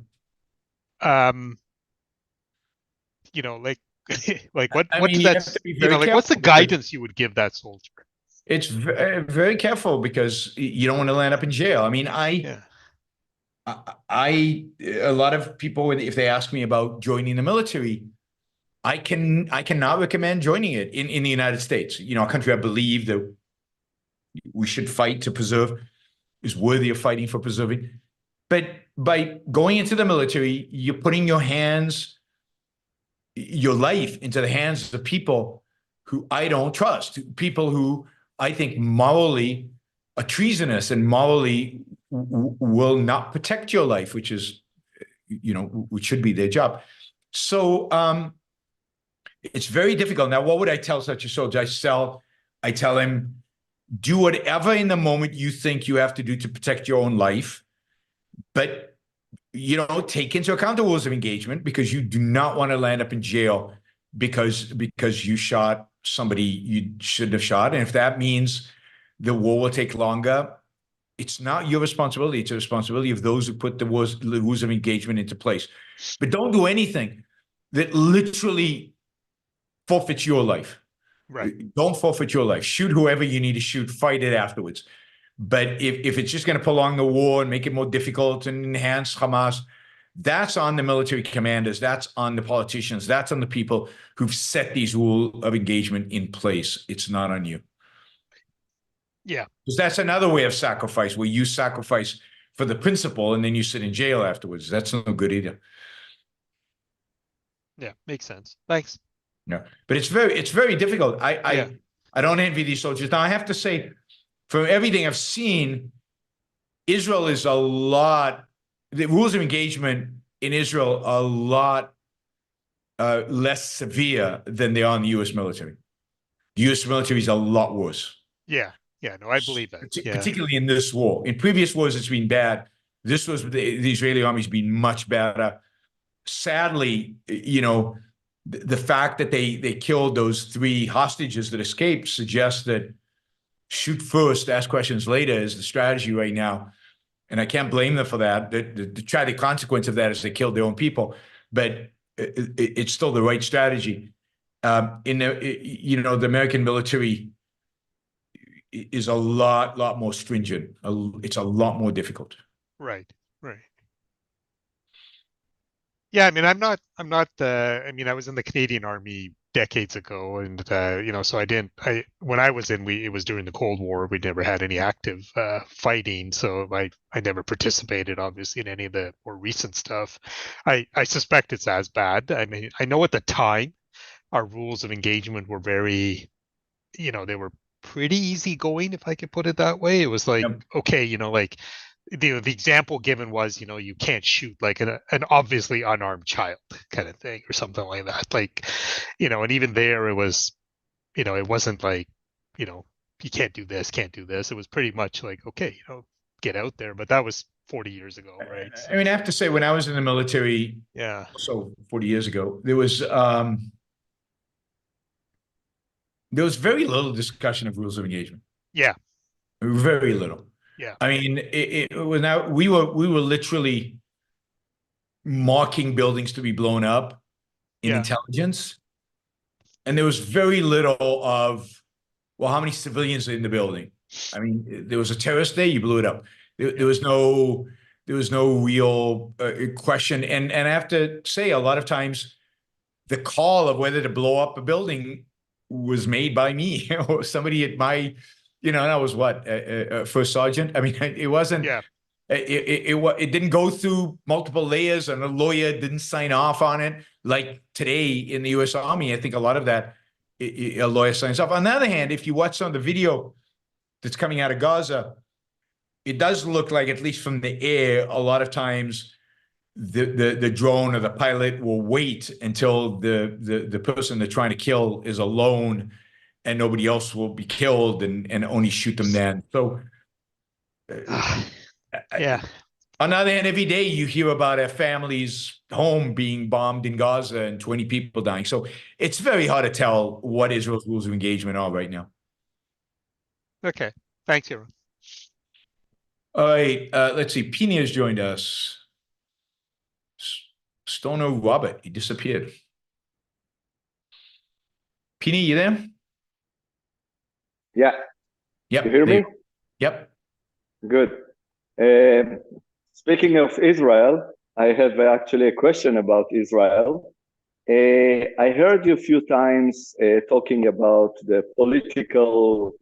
Like like what I what mean, does you that have to be very like what's the careful because guidance you would give that soldier? it's very careful because you don't want to land up in jail. I mean, Yeah. a lot of people, if they ask me about joining the military, I cannot recommend joining it in the United States. A country I believe that we should fight to preserve, is worthy of fighting for preserving. But by going into the military, you're putting your life into the hands of people who I don't trust, people who I think morally are treasonous and morally will not protect your life, which is, which should be their job. So it's very difficult. Now, what would I tell such a soldier? I tell him, do whatever in the moment you think you have to do to protect your own life, but take into account the rules of engagement, because you do not want to land up in jail because you shot somebody you shouldn't have shot. And if that means the war will take longer, it's not your responsibility. It's a responsibility of those who put the rules of engagement into place. But don't do anything that literally forfeits your life. Right. Don't forfeit your life. Shoot whoever you need to shoot. Fight it afterwards. But if it's just going to prolong the war and make it more difficult and enhance Hamas, that's on the military commanders. That's on the politicians. That's on the people who've set these rules of engagement in place. It's not on you. Yeah. Because that's another way of sacrifice, where you sacrifice for the principle and then you sit in jail afterwards. That's no good either. Yeah, makes sense. Thanks. No, but it's very difficult. I don't envy these soldiers. Now I have to say, from everything I've seen, Israel is the rules of engagement in Israel are a lot less severe than they are in the U.S. military. The U.S. military is a lot worse. Yeah. No, I believe that. Particularly in this war. In previous wars, it's been bad. This was the Israeli army's been much better. Sadly, the fact that they killed those 3 hostages that escaped suggests that shoot first, ask questions later is the strategy right now. And I can't blame them for that. The tragic consequence of that is they killed their own people, but it's still the right strategy. The American military is a lot more stringent. It's a lot more difficult. Right. Yeah, I mean, I was in the Canadian Army decades ago, and so when I was in, it was during the Cold War. We never had any active fighting, so I never participated, obviously, in any of the more recent stuff. I suspect it's as bad. I mean, I know at the time our rules of engagement were very, they were pretty easygoing, if I could put it that way. It was like, okay, like the example given was, you can't shoot like an obviously unarmed child kind of thing or something like that. Like, and even there it was, it wasn't like, you can't do this, can't do this. It was pretty much like, okay, get out there. But that was 40 years ago, right? So, I mean, I have to say, when I was in the military, so 40 years ago, there was very little discussion of rules of engagement. Yeah. Very little. Yeah. I mean, it was now we were literally marking buildings to be blown up in intelligence. And there was very little of, well, how many civilians are in the building? I mean, there was a terrorist there, you blew it up. There was no real question. And I have to say, a lot of times the call of whether to blow up a building was made by me or somebody at my, and I was what, first sergeant. I mean, it wasn't. Yeah. It didn't go through multiple layers, and a lawyer didn't sign off on it. Like today in the U.S. Army, I think a lot of that a lawyer signs off. On the other hand, if you watch some of the video that's coming out of Gaza, it does look like, at least from the air, a lot of times the drone or the pilot will wait until the person they're trying to kill is alone and nobody else will be killed, and only shoot them then. So Yeah. on the other hand, every day you hear about a family's home being bombed in Gaza and 20 people dying. So it's very hard to tell what Israel's rules of engagement are right now. Okay. Thanks, Yaron. All right, let's see. Pina has joined us. Stoner Robert, he disappeared. Pina, you there? Yeah. Yep. You hear me? Yep. Good. Speaking of Israel, I have actually a question about Israel. I heard you a few times talking about the political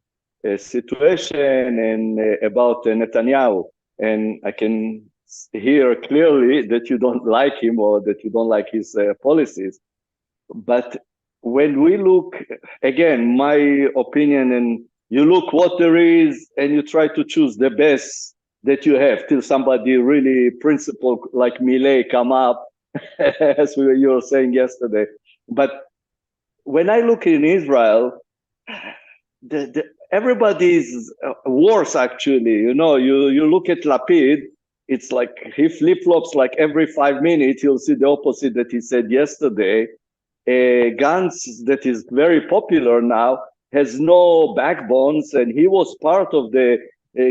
situation and about Netanyahu, and I can hear clearly that you don't like him or that you don't like his policies. But when we look, again, my opinion, and you look what there is and you try to choose the best that you have till somebody really principled like Millet come up, as you were saying yesterday. But when I look in Israel, everybody's worse, actually. You know, you look at Lapid, it's like he flip-flops like every 5 minutes. You'll see the opposite that he said yesterday. Gantz, that is very popular now, has no backbones, and he was part of the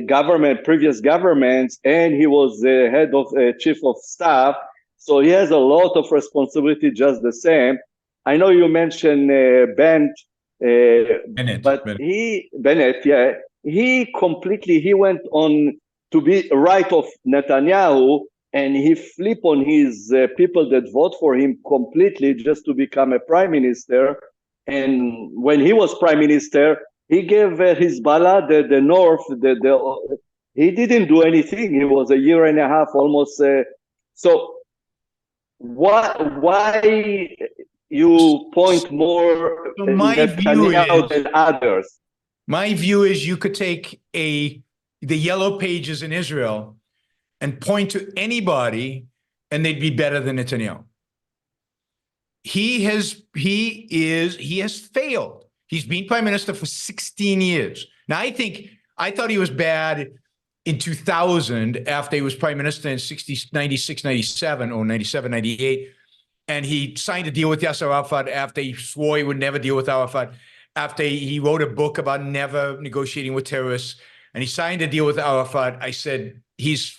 government, previous governments, and he was the head of chief of staff. So he has a lot of responsibility just the same. I know you mentioned Bennett, but Bennett, yeah, he went on to be right of Netanyahu, and he flipped on his people that vote for him completely just to become a prime minister. And when he was prime minister, he gave Hezbollah the north. He didn't do anything. He was a year and a half almost. So why you point more So my Netanyahu than others? My view is you could take the yellow pages in Israel and point to anybody and they'd be better than Netanyahu. He has failed. He's been prime minister for 16 years. Now, I thought he was bad in 2000 after he was prime minister in 96, 97 or 97, 98. And he signed a deal with Yasser Arafat after he swore he would never deal with Arafat, after he wrote a book about never negotiating with terrorists. And he signed a deal with Arafat. I said, he's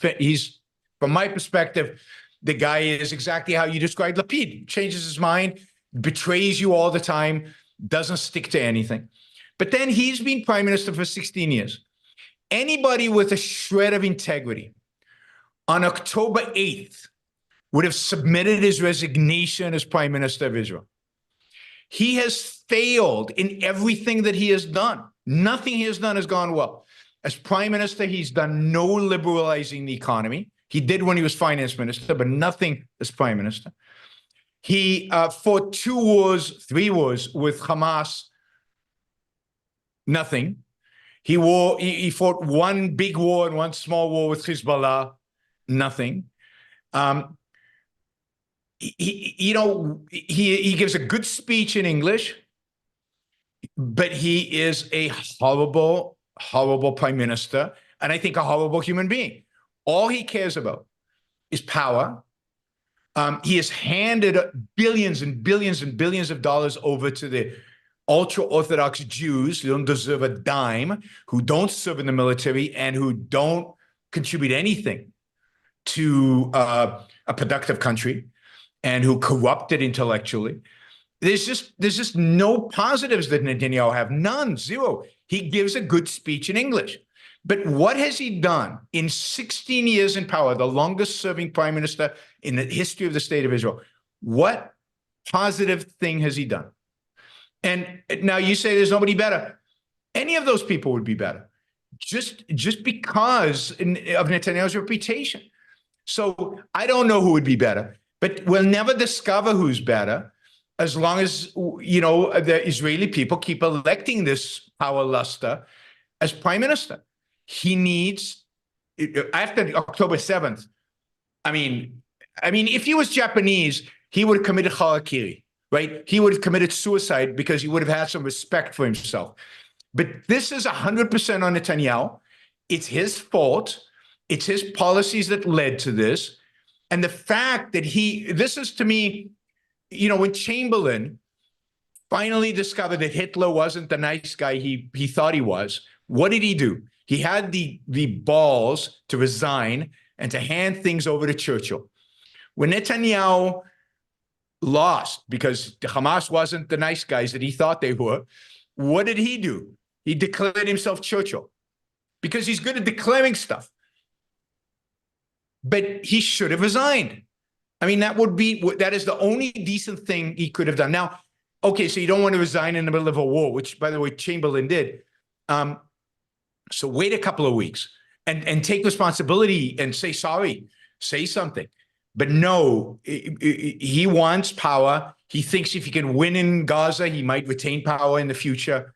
from my perspective, the guy is exactly how you described Lapid. Changes his mind, betrays you all the time, doesn't stick to anything. But then he's been prime minister for 16 years. Anybody with a shred of integrity on October 8th would have submitted his resignation as prime minister of Israel. He has failed in everything that he has done. Nothing he has done has gone well. As prime minister, he's done no liberalizing the economy. He did when he was finance minister, but nothing as prime minister. He fought 3 wars with Hamas, nothing. He fought 1 big war and 1 small war with Hezbollah, nothing. He gives a good speech in English, but he is a horrible, horrible prime minister, and I think a horrible human being. All he cares about is power. He has handed billions and billions and billions of dollars over to the ultra-Orthodox Jews who don't deserve a dime, who don't serve in the military, and who don't contribute anything to a productive country, and who corrupted intellectually. There's just no positives that Netanyahu have. None, zero. He gives a good speech in English. But what has he done in 16 years in power, the longest serving prime minister in the history of the state of Israel? What positive thing has he done? And now you say there's nobody better. Any of those people would be better. just because of Netanyahu's reputation. So I don't know who would be better, but we'll never discover who's better as long as, the Israeli people keep electing this power luster as prime minister. He needs, after October 7th, I mean, if he was Japanese, he would have committed harakiri, right? He would have committed suicide because he would have had some respect for himself. But this is 100% on Netanyahu. It's his fault. It's his policies that led to this. And the fact that this is to me, when Chamberlain finally discovered that Hitler wasn't the nice guy he thought he was, what did he do? He had the balls to resign and to hand things over to Churchill. When Netanyahu lost because Hamas wasn't the nice guys that he thought they were, what did he do? He declared himself Churchill because he's good at declaring stuff. But he should have resigned. I mean, that is the only decent thing he could have done. Now, okay, so you don't want to resign in the middle of a war, which, by the way, Chamberlain did. So wait a couple of weeks and take responsibility and say sorry, say something. But no, he wants power. He thinks if he can win in Gaza, he might retain power in the future.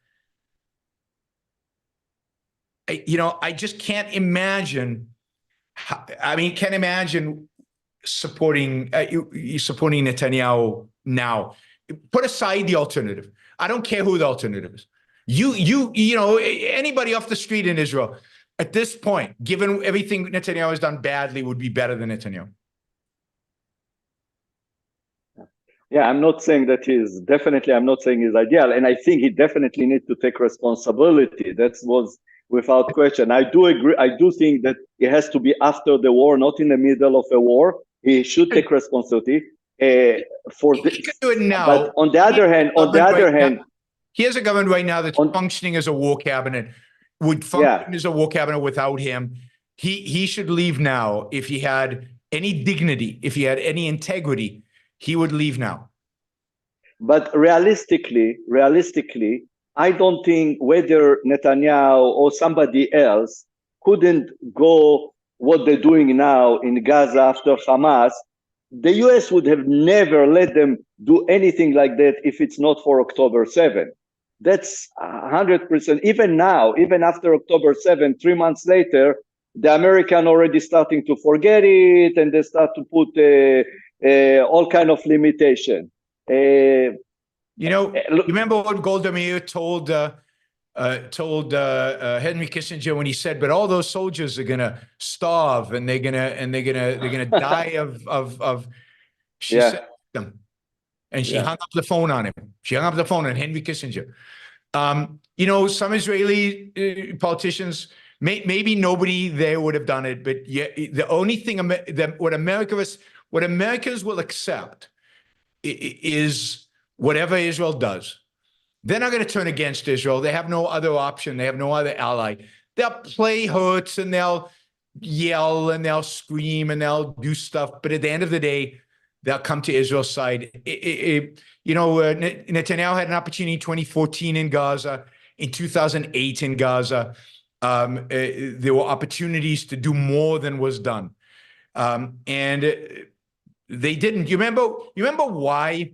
I just can't imagine. Can't imagine supporting Netanyahu now. Put aside the alternative. I don't care who the alternative is. Anybody off the street in Israel at this point, given everything Netanyahu has done badly, would be better than Netanyahu. Yeah, I'm not saying that I'm not saying he's ideal. And I think he definitely needs to take responsibility. That was without question. I do agree. I do think that it has to be after the war, not in the middle of a war. He should take responsibility He can do it now. But on the other hand, he has a government right now that's functioning as a war cabinet. Would function as a war cabinet without him. He should leave now. If he had any dignity, if he had any integrity, he would leave now. But realistically, I don't think whether Netanyahu or somebody else couldn't go what they're doing now in Gaza after Hamas. The US would have never let them do anything like that if it's not for October 7. That's 100%. Even now, even after October 7, 3 months later, the American already starting to forget it, and they start to put all kind of limitation. You remember what Golda Meir told Henry Kissinger when he said, "But all those soldiers are gonna starve and they're gonna die of." She said them, and she hung up the phone on him. She hung up the phone on Henry Kissinger. Some Israeli politicians, maybe nobody there would have done it, but the only thing what Americans will accept is whatever Israel does. They're not going to turn against Israel. They have no other option. They have no other ally. They'll play hurts and they'll yell and they'll scream and they'll do stuff. But at the end of the day, they'll come to Israel's side. Netanyahu had an opportunity in 2014 in Gaza, in 2008 in Gaza. There were opportunities to do more than was done. And they didn't. You remember why?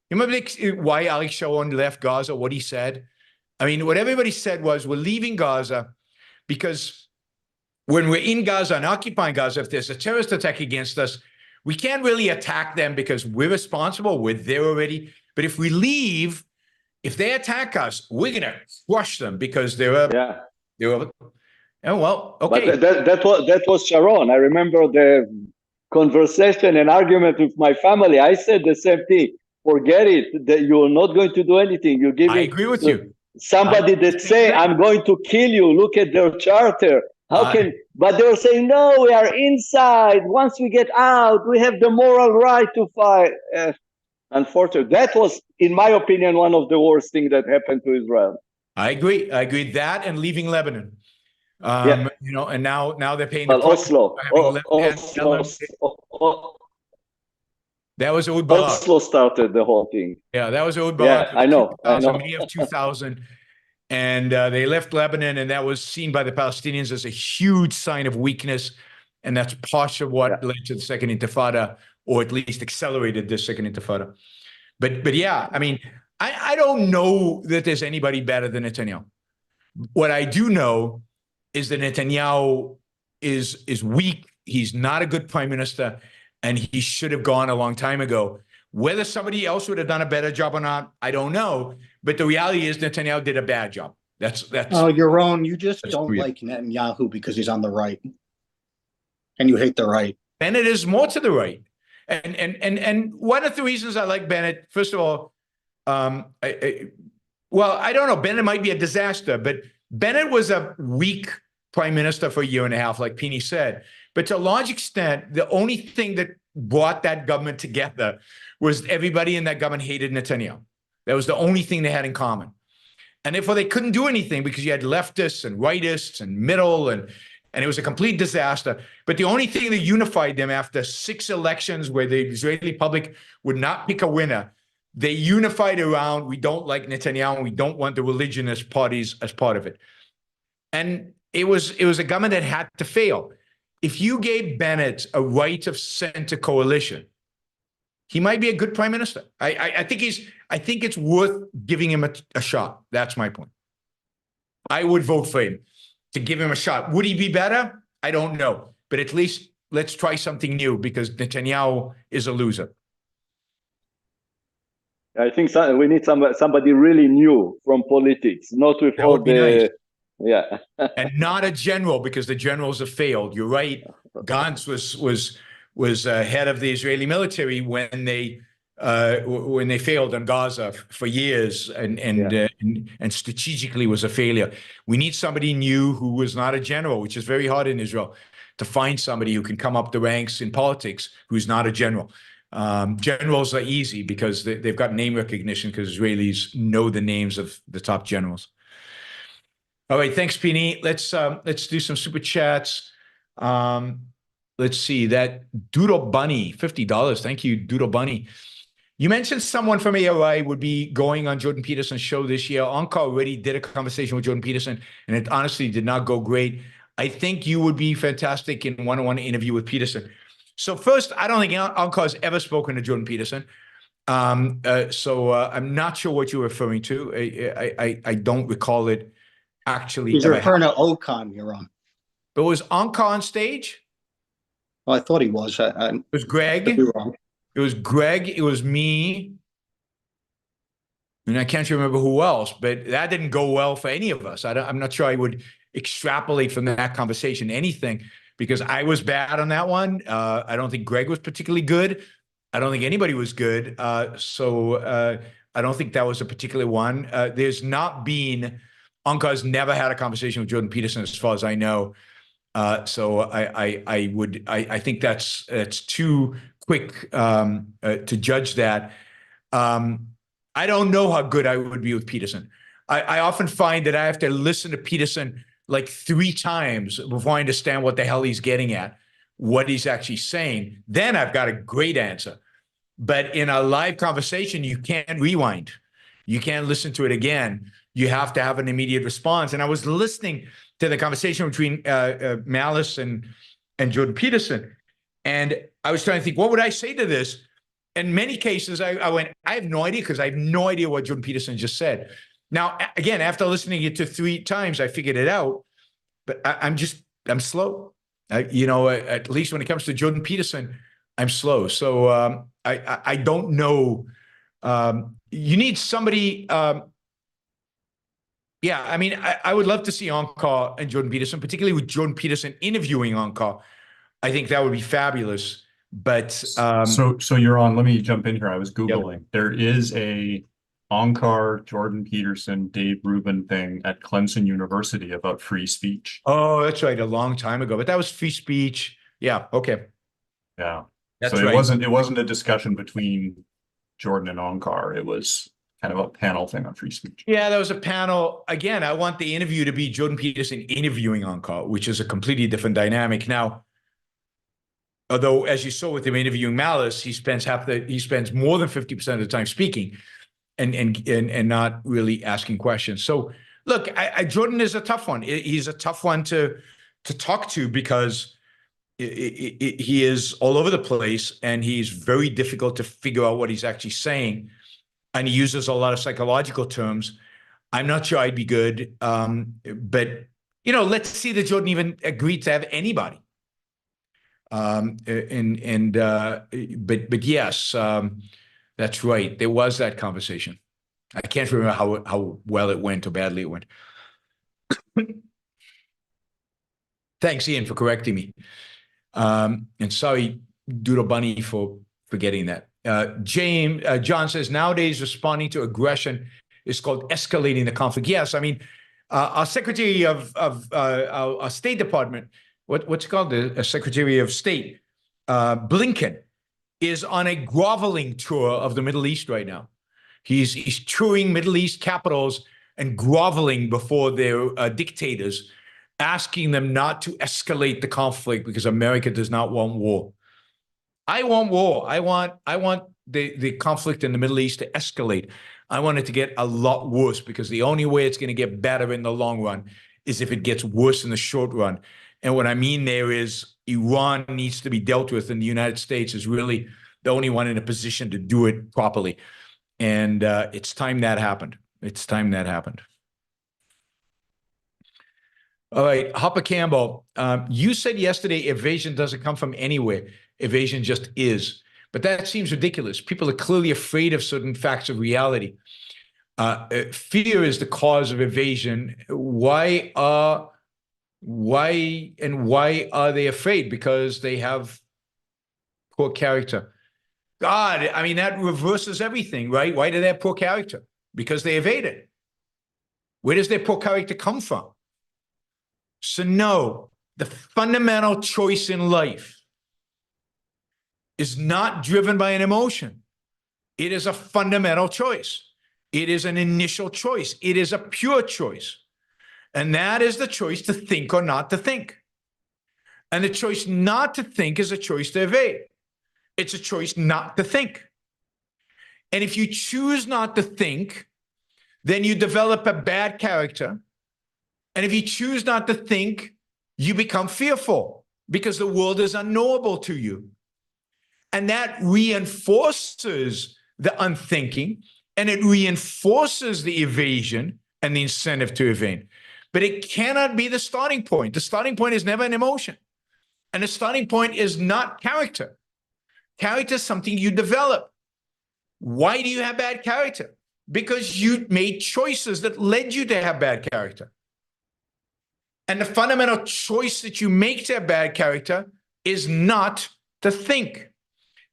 You remember why Arik Sharon left Gaza, what he said? I mean, what everybody said was, we're leaving Gaza because when we're in Gaza and occupying Gaza, if there's a terrorist attack against us, we can't really attack them because we're responsible. We're there already. But if we leave, if they attack us, we're going to crush them because they're oh, well, okay. But that was Sharon. I remember the conversation and argument with my family. I said the same thing. Forget it. That you're not going to do anything. You're giving. I agree with you. Somebody that say, "I'm going to kill you." Look at their charter. But they were saying, "No, we are inside. Once we get out, we have the moral right to fight." Unfortunately, that was, in my opinion, one of the worst things that happened to Israel. I agree. That and leaving Lebanon. And now they're paying. Oslo. That was Ehud Barak. Oslo started the whole thing. Yeah, that was Ehud Barak. Yeah, I know. May of 2000. And they left Lebanon, and that was seen by the Palestinians as a huge sign of weakness. And that's part of what led to the Second Intifada, or at least accelerated the Second Intifada. But yeah, I mean, I don't know that there's anybody better than Netanyahu. What I do know is that Netanyahu is weak. He's not a good prime minister, and he should have gone a long time ago. Whether somebody else would have done a better job or not, I don't know. But the reality is Netanyahu did a bad job. That's Oh, Yaron, you just that's don't real. like Netanyahu because he's on the right. And you hate the right. Bennett is more to the right. And one of the reasons I like Bennett, first of all, well, I don't know. Bennett might be a disaster, but Bennett was a weak prime minister for a year and a half, like Pini said. But to a large extent, the only thing that brought that government together was everybody in that government hated Netanyahu. That was the only thing they had in common. And therefore, they couldn't do anything because you had leftists and rightists and middle, and it was a complete disaster. But the only thing that unified them after 6 elections where the Israeli public would not pick a winner, they unified around, we don't like Netanyahu, and we don't want the religionist parties as part of it. And it was a government that had to fail. If you gave Bennett a right of center coalition, he might be a good prime minister. I think it's worth giving him a shot. That's my point. I would vote for him to give him a shot. Would he be better? I don't know. But at least let's try something new, because Netanyahu is a loser. I think we need somebody really new from politics, not with That all would be the nice. yeah. And not a general, because the generals have failed. You're right. Gantz was head of the Israeli military when they failed on Gaza for years, and strategically was a failure. We need somebody new who was not a general, which is very hard in Israel to find somebody who can come up the ranks in politics who's not a general. Generals are easy because they've got name recognition, because Israelis know the names of the top generals. All right, thanks, Pini. Let's do some super chats. Let's see, that Doodle Bunny, $50. Thank you, Doodle Bunny. You mentioned someone from ARI would be going on Jordan Peterson's show this year. Anka already did a conversation with Jordan Peterson, and it honestly did not go great. I think you would be fantastic in one-on-one interview with Peterson. So first, I don't think Anka has ever spoken to Jordan Peterson. So I'm not sure what you're referring to. I don't recall it actually. He's referring to Okan, Yaron. But was Anka on stage? Well, I thought he was. It was Greg. could be wrong. It was Greg. It was me. And I can't remember who else, but that didn't go well for any of us. I'm not sure I would extrapolate from that conversation anything, because I was bad on that one. I don't think Greg was particularly good. I don't think anybody was good. So I don't think that was a particular one. There's not been, Anka's never had a conversation with Jordan Peterson, as far as I know. So I think that's too quick to judge that. I don't know how good I would be with Peterson. I often find that I have to listen to Peterson like 3 times before I understand what the hell he's getting at, what he's actually saying. Then I've got a great answer. But in a live conversation, you can't rewind. You can't listen to it again. You have to have an immediate response. And I was listening to the conversation between Malice and Jordan Peterson, and I was trying to think, what would I say to this? In many cases, I went, I have no idea, because I have no idea what Jordan Peterson just said. Now, again, after listening to it 3 times, I figured it out, but I'm slow. At least when it comes to Jordan Peterson, I'm slow. So I don't know. You need somebody. Yeah, I mean, I would love to see Anka and Jordan Peterson, particularly with Jordan Peterson interviewing Anka. I think that would be fabulous. But so you're on. Let me jump in here. I was Googling. Yep. There is a Onkar, Jordan Peterson, Dave Rubin thing at Clemson University about free speech. Oh, that's right, a long time ago. But that was free speech. Yeah. Okay. Yeah. That's so right. It wasn't a discussion between Jordan and Onkar. It was kind of a panel thing on free speech. Yeah, that was a panel. Again, I want the interview to be Jordan Peterson interviewing Onkar, which is a completely different dynamic. Now, although, as you saw with him interviewing Malice, he spends more than 50% of the time speaking and not really asking questions. So Look, Jordan is a tough one. He's a tough one to talk to because he is all over the place and he's very difficult to figure out what he's actually saying. And he uses a lot of psychological terms. I'm not sure I'd be good. But, let's see that Jordan even agreed to have anybody. But yes, that's right. There was that conversation. I can't remember how well it went or badly it went. Thanks, Ian, for correcting me. And sorry, Doodle Bunny, for forgetting that. John says, nowadays responding to aggression is called escalating the conflict. Yes, I mean, our Secretary of our State Department, what's it called? The Secretary of State, Blinken, is on a groveling tour of the Middle East right now. He's touring Middle East capitals and groveling before their dictators, asking them not to escalate the conflict because America does not want war. I want war. I want the conflict in the Middle East to escalate. I want it to get a lot worse because the only way it's going to get better in the long run is if it gets worse in the short run. And what I mean there is Iran needs to be dealt with, and the United States is really the only one in a position to do it properly. And it's time that happened. It's time that happened. All right, Hopper Campbell, you said yesterday evasion doesn't come from anywhere. Evasion just is. But that seems ridiculous. People are clearly afraid of certain facts of reality. Fear is the cause of evasion. Why are they afraid? Because they have poor character. God, I mean, that reverses everything, right? Why do they have poor character? Because they evaded. Where does their poor character come from? So no, the fundamental choice in life is not driven by an emotion. It is a fundamental choice. It is an initial choice. It is a pure choice. And that is the choice to think or not to think. And the choice not to think is a choice to evade. It's a choice not to think. And if you choose not to think, then you develop a bad character. And if you choose not to think, you become fearful because the world is unknowable to you. And that reinforces the unthinking, and it reinforces the evasion and the incentive to evade. But it cannot be the starting point. The starting point is never an emotion. And the starting point is not character. Character is something you develop. Why do you have bad character? Because you made choices that led you to have bad character. And the fundamental choice that you make to have bad character is not to think.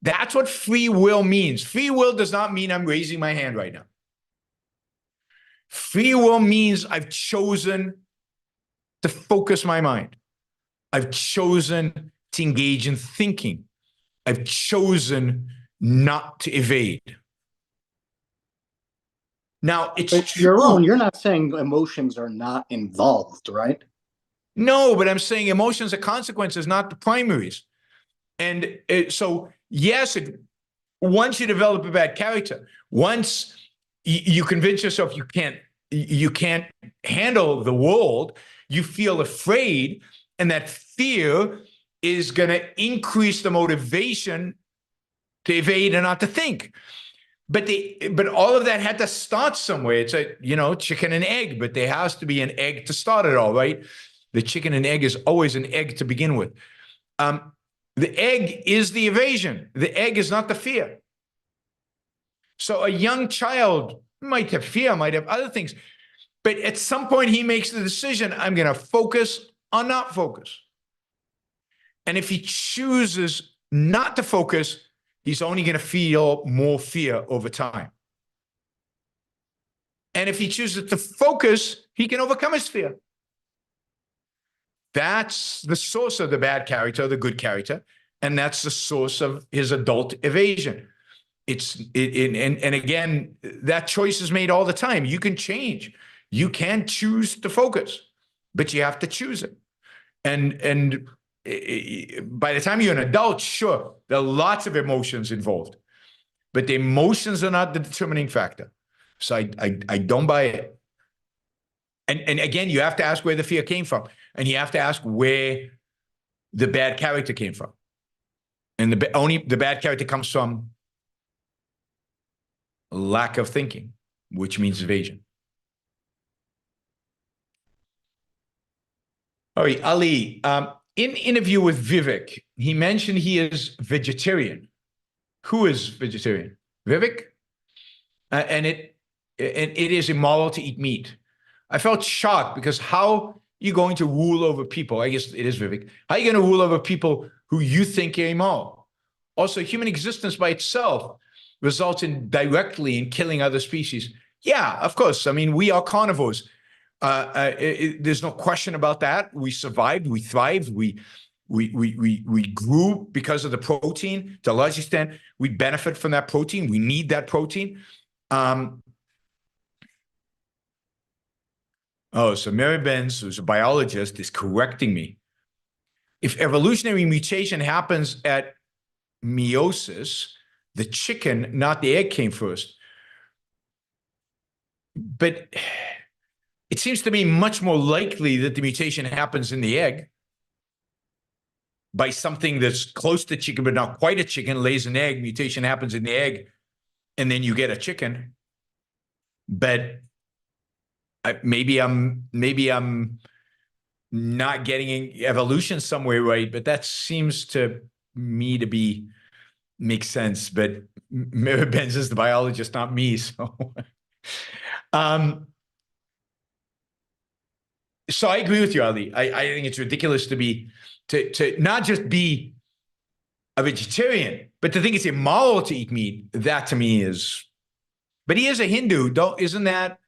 That's what free will means. Free will does not mean I'm raising my hand right now. Free will means I've chosen to focus my mind. I've chosen to engage in thinking. I've chosen not to evade. Now, it's true. Yaron, you're not saying emotions are not involved, right? No, but I'm saying emotions are consequences, not the primaries. And so, yes, once you develop a bad character, once you convince yourself you can't handle the world, you feel afraid, and that fear is going to increase the motivation to evade and not to think. But all of that had to start somewhere. It's a, chicken and egg, but there has to be an egg to start it all, right? The chicken and egg is always an egg to begin with. The egg is the evasion. The egg is not the fear. So a young child might have fear, might have other things, but at some point he makes the decision, I'm going to focus or not focus. And if he chooses not to focus, he's only going to feel more fear over time. And if he chooses to focus, he can overcome his fear. That's the source of the bad character, the good character, and that's the source of his adult evasion. And again, that choice is made all the time. You can change. You can choose to focus, but you have to choose it. And by the time you're an adult, sure, there are lots of emotions involved, but the emotions are not the determining factor. So I don't buy it. And again, you have to ask where the fear came from, and you have to ask where the bad character came from. And only the bad character comes from lack of thinking, which means evasion. All right, Ali, in interview with Vivek, he mentioned he is vegetarian. Who is vegetarian? Vivek? And it is immoral to eat meat. I felt shocked because how are you going to rule over people? I guess it is Vivek. How are you going to rule over people who you think are immoral? Also, human existence by itself results directly in killing other species. Yeah, of course. I mean, we are carnivores. There's no question about that. We survived, we thrived, we grew because of the protein. To a large extent, we benefit from that protein. We need that protein. So Mary Benz, who's a biologist, is correcting me. If evolutionary mutation happens at meiosis, the chicken, not the egg, came first. But it seems to me much more likely that the mutation happens in the egg by something that's close to chicken, but not quite a chicken, lays an egg, mutation happens in the egg, and then you get a chicken. But maybe I'm not getting evolution somewhere right, but that seems to me to make sense. But Mary Benz is the biologist, not me. So, so I agree with you, Ali. I think it's ridiculous to not just be a vegetarian, but to think it's immoral to eat meat. That to me is. But he is a Hindu. Isn't that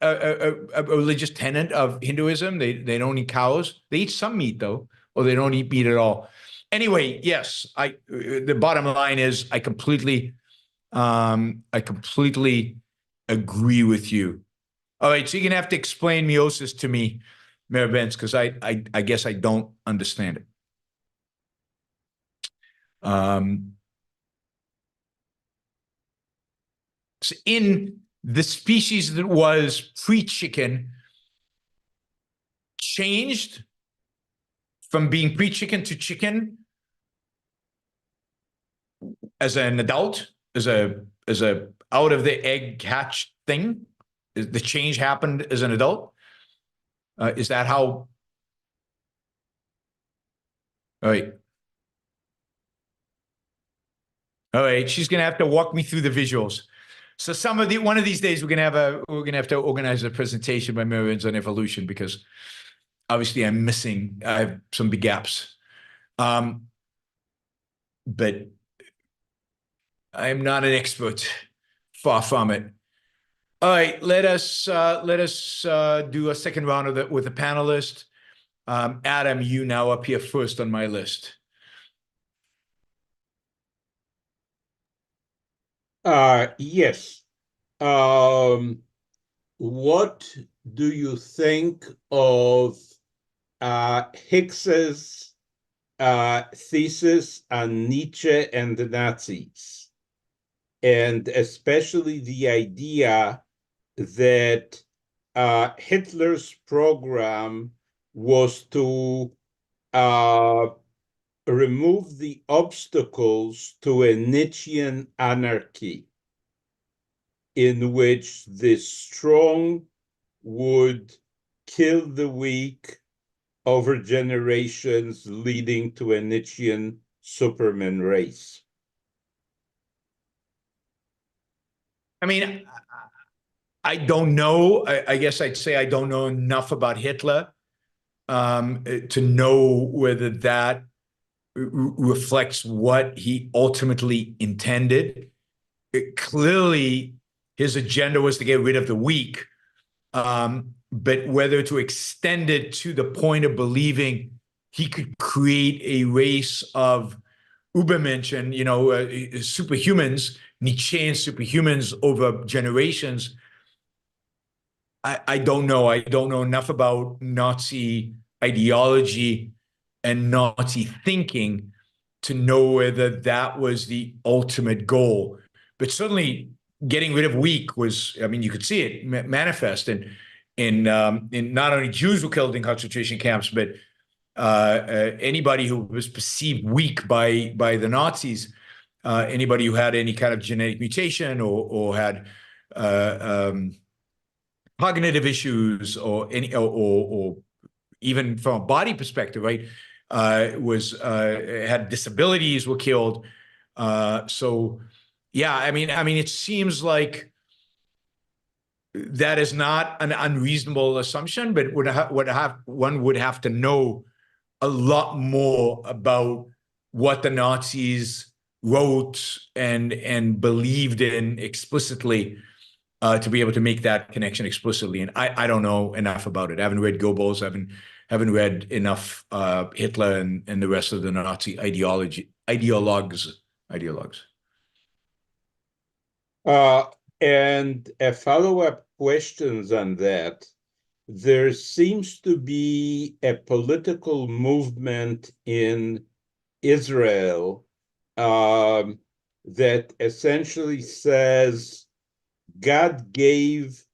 a religious tenet of Hinduism? They don't eat cows. They eat some meat though, or they don't eat meat at all. Anyway, yes, the bottom line is I completely agree with you. All right, so you're gonna have to explain meiosis to me, Mary Benz, because I guess I don't understand it. So in the species that was pre-chicken changed from being pre-chicken to chicken as an adult, as a out of the egg hatch thing. The change happened as an adult. Is that how? All right. All right. She's gonna have to walk me through the visuals. So one of these days we're gonna have to organize a presentation by Mary Benz on evolution, because obviously I have some big gaps. But I'm not an expert, far from it. All right, let us do a second round with the panelist. Adam, you now appear first on my list. Yes. What do you think of Hicks's thesis on Nietzsche and the Nazis, and especially the idea that Hitler's program was to remove the obstacles to a Nietzschean anarchy, in which the strong would kill the weak over generations, leading to a Nietzschean Superman race? I mean, I don't know. I guess I'd say I don't know enough about Hitler to know whether that reflects what he ultimately intended. Clearly, his agenda was to get rid of the weak, but whether to extend it to the point of believing he could create a race of Übermenschen, superhumans, Nietzschean superhumans over generations. I don't know. I don't know enough about Nazi ideology and Nazi thinking to know whether that was the ultimate goal. But certainly getting rid of weak was, I mean, you could see it manifest. And in not only Jews were killed in concentration camps, but anybody who was perceived weak by the Nazis, anybody who had any kind of genetic mutation or had cognitive issues or even from a body perspective, right, had disabilities, were killed. So, yeah, I mean, it seems like that is not an unreasonable assumption, but one would have to know a lot more about what the Nazis wrote and believed in explicitly to be able to make that connection explicitly. And I don't know enough about it. I haven't read Goebbels. I haven't read enough Hitler and the rest of the Nazi ideologues. And a follow-up questions on that. There seems to be a political movement in Israel that essentially says God gave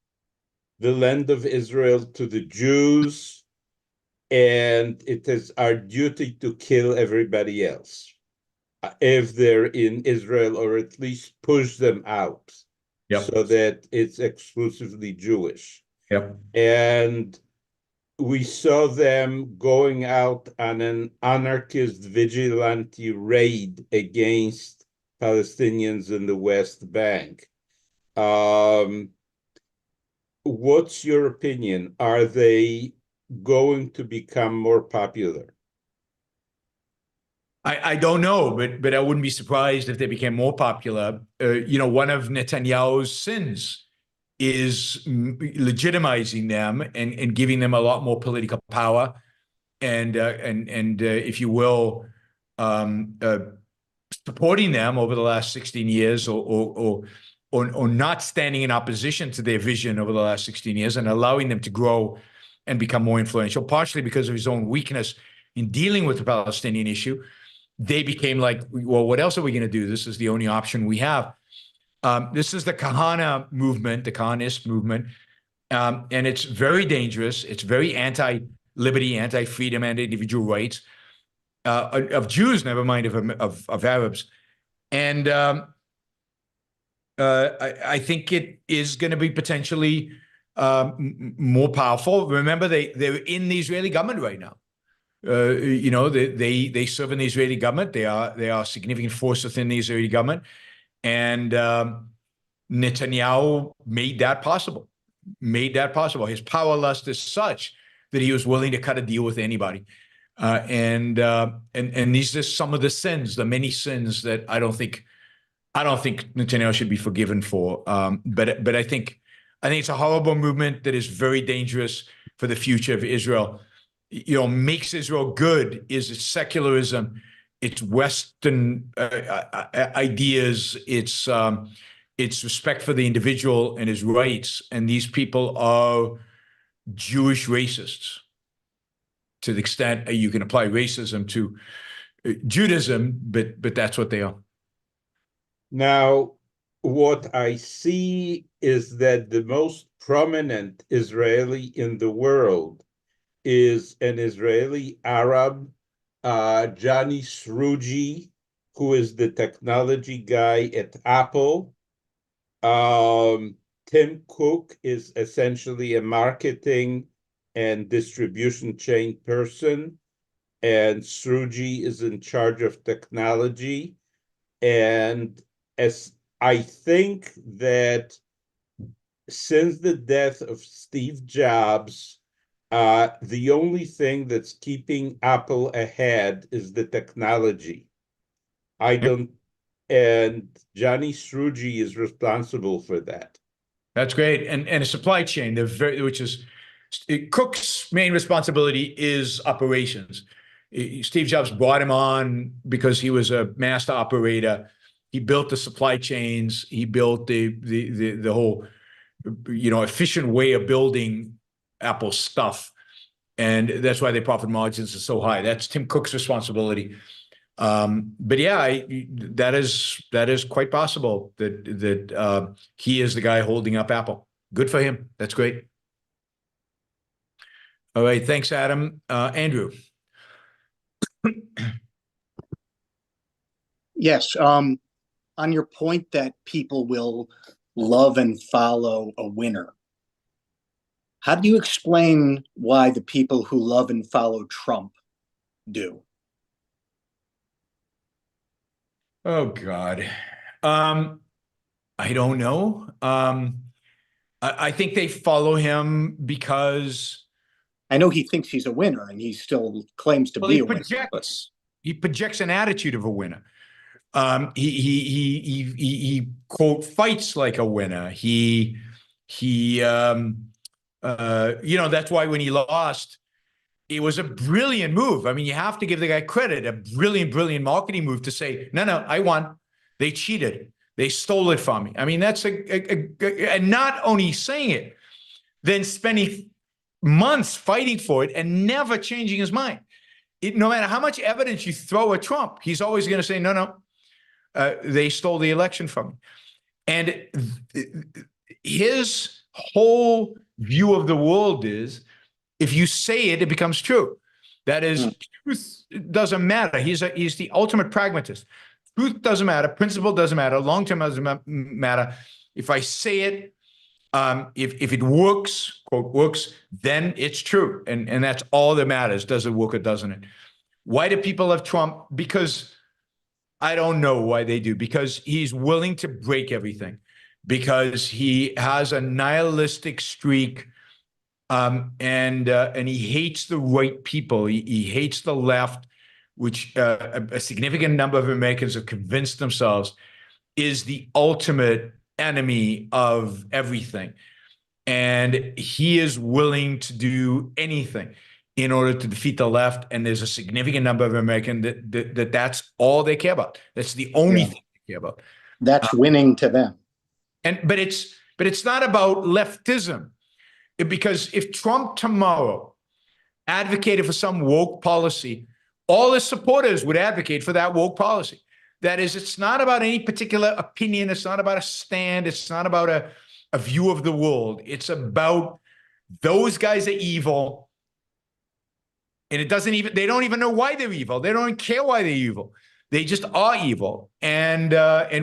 the land of Israel to the Jews, and it is our duty to kill everybody else if they're in Israel, or at least push them out. Yep. So that it's exclusively Jewish. Yep. And we saw them going out on an anarchist vigilante raid against Palestinians in the West Bank. What's your opinion? Are they going to become more popular? I don't know, but I wouldn't be surprised if they became more popular. One of Netanyahu's sins is legitimizing them and giving them a lot more political power, and if you will, supporting them over the last 16 years, or not standing in opposition to their vision over the last 16 years, and allowing them to grow and become more influential, partially because of his own weakness in dealing with the Palestinian issue. They became like, well, what else are we going to do? This is the only option we have. This is the Kahana movement, the Kahanist movement, and it's very dangerous. It's very anti-liberty, anti-freedom, anti-individual rights of Jews, never mind of Arabs. And I think it is going to be potentially more powerful. Remember, they're in the Israeli government right now. They serve in the Israeli government. They are a significant force within the Israeli government, and Netanyahu made that possible. His power lust is such that he was willing to cut a deal with anybody, and these are some of the sins, the many sins that I don't think Netanyahu should be forgiven for. But I think it's a horrible movement that is very dangerous for the future of Israel. Makes Israel good is its secularism, its Western ideas, its respect for the individual and his rights. And these people are Jewish racists, to the extent you can apply racism to Judaism, but that's what they are. Now, what I see is that the most prominent Israeli in the world is an Israeli Arab, Johnny Srouji, who is the technology guy at Apple. Tim Cook is essentially a marketing and distribution chain person, and Srouji is in charge of technology. And as I think that since the death of Steve Jobs, the only thing that's keeping Apple ahead is the technology. And Johnny Srouji is responsible for that. That's great. And a supply chain, Cook's main responsibility is operations. Steve Jobs brought him on because he was a master operator. He built the supply chains. He built the whole, efficient way of building Apple stuff. And that's why their profit margins are so high. That's Tim Cook's responsibility. But yeah, that is quite possible that he is the guy holding up Apple. Good for him. That's great. All right, thanks, Adam. Andrew. Yes. On your point that people will love and follow a winner, how do you explain why the people who love and follow Trump do? Oh God. I don't know. I think they follow him because I know he thinks he's a winner and he still claims to be a winner. he projects an attitude of a winner. He quote fights like a winner. That's why when he lost, it was a brilliant move. I mean, you have to give the guy credit, a brilliant marketing move to say, no, I won. They cheated. They stole it from me. I mean, that's and not only saying it, then spending months fighting for it and never changing his mind. No matter how much evidence you throw at Trump, he's always going to say, no, they stole the election from me. And his whole view of the world is, if you say it, it becomes true. That is, truth doesn't matter. He's the ultimate pragmatist. Truth doesn't matter. Principle doesn't matter. Long-term doesn't matter. If I say it, if it works, quote, works, then it's true. And that's all that matters. Does it work or doesn't it? Why do people love Trump? Because I don't know why they do. Because he's willing to break everything. Because he has a nihilistic streak. And he hates the right people. He hates the left, which a significant number of Americans have convinced themselves is the ultimate enemy of everything. And he is willing to do anything in order to defeat the left. And there's a significant number of Americans that's all they care about. That's the only thing they care about. That's winning to them. But it's not about leftism. Because if Trump tomorrow advocated for some woke policy, all his supporters would advocate for that woke policy. That is, it's not about any particular opinion. It's not about a stand. It's not about a view of the world. It's about those guys are evil. And they don't even know why they're evil. They don't care why they're evil. They just are evil. And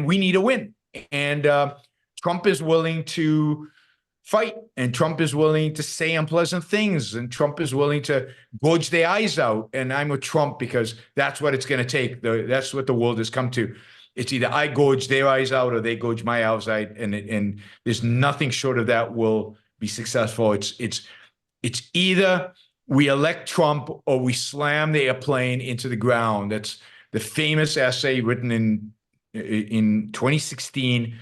we need a win. And Trump is willing to fight, and Trump is willing to say unpleasant things, and Trump is willing to gouge their eyes out. And I'm with Trump because that's what it's going to take. That's what the world has come to. It's either I gouge their eyes out or they gouge my eyes out, and there's nothing short of that will be successful. It's either we elect Trump or we slam the airplane into the ground. That's the famous essay written in 2016.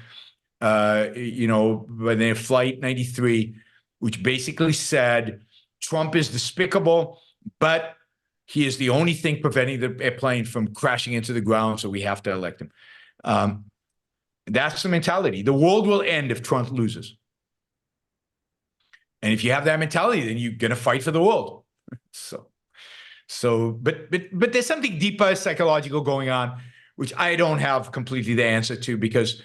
When they Flight 93, which basically said Trump is despicable, but he is the only thing preventing the airplane from crashing into the ground, so we have to elect him. That's the mentality. The world will end if Trump loses. And if you have that mentality, then you're going to fight for the world. But there's something deeper psychological going on, which I don't have completely the answer to, because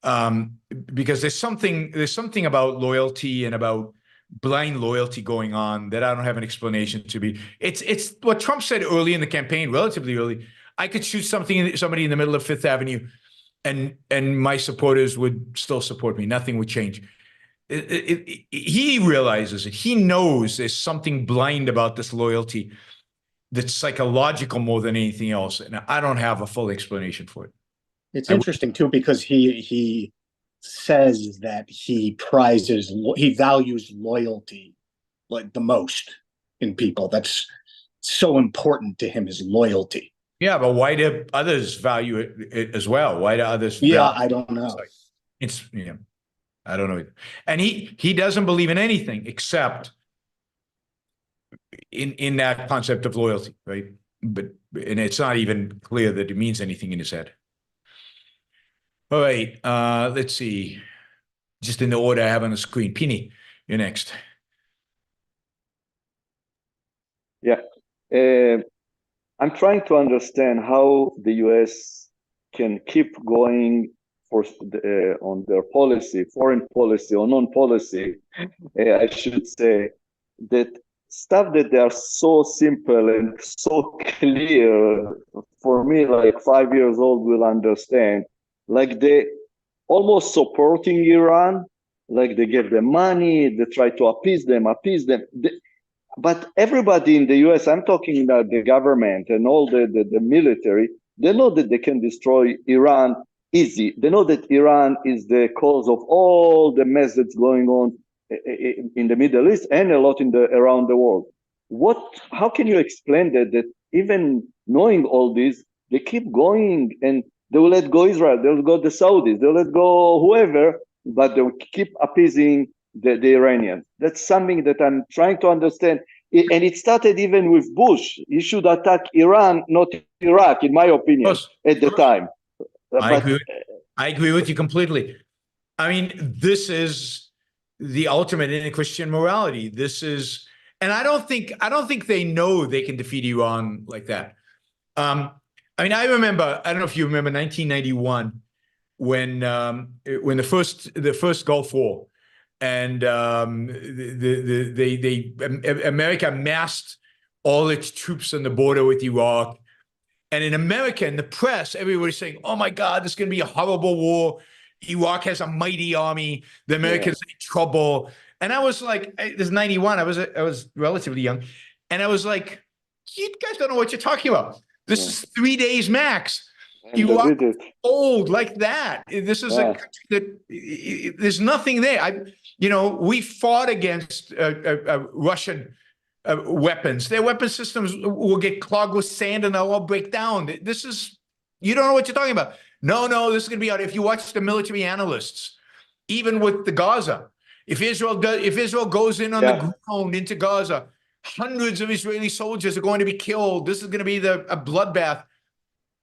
there's something about loyalty and about blind loyalty going on that I don't have an explanation to be. It's what Trump said early in the campaign, relatively early. I could shoot somebody in the middle of Fifth Avenue, and my supporters would still support me. Nothing would change. He realizes it. He knows there's something blind about this loyalty that's psychological more than anything else, and I don't have a full explanation for it. It's interesting too, because he says that he values loyalty like the most in people. That's so important to him, is loyalty. Yeah, but why do others value it as well? Why do others? I don't know. I don't know. And he doesn't believe in anything except in that concept of loyalty, right? And it's not even clear that it means anything in his head. All right, let's see. Just in the order I have on the screen. Pini, you're next. Yeah. I'm trying to understand how the US can keep going on their policy, foreign policy or non-policy, I should say, that stuff that they are so simple and so clear for me, like 5 years old will understand. Like they almost supporting Iran, like they give them money, they try to appease them. But everybody in the US, I'm talking about the government and all the military, they know that they can destroy Iran easy. They know that Iran is the cause of all the mess that's going on in the Middle East and a lot around the world. How can you explain that even knowing all this, they keep going and they will let go Israel, they'll go the Saudis, they'll let go whoever, but they will keep appeasing the Iranians. That's something that I'm trying to understand. And it started even with Bush. He should attack Iran, not Iraq, in my opinion, at the time. I agree with you completely. I mean, this is the ultimate in Christian morality. This is, and I don't think they know they can defeat Iran like that. I mean, I don't know if you remember 1991 when the first Gulf War, and America massed all its troops on the border with Iraq. And in America, in the press, everybody's saying, "Oh my God, this is going to be a horrible war. Iraq has a mighty army. The Americans are in trouble." And I was like, "This is 91. I was relatively young, and I was like, you guys don't know what you're talking about. This is 3 days max. Iraq is old like that. This is a country that there's nothing there. We fought against Russian weapons. Their weapon systems will get clogged with sand and they'll all break down. You don't know what you're talking about. No, this is going to be out. If you watch the military analysts, even with the Gaza, if Israel goes in on the ground into Gaza, hundreds of Israeli soldiers are going to be killed. This is going to be a bloodbath.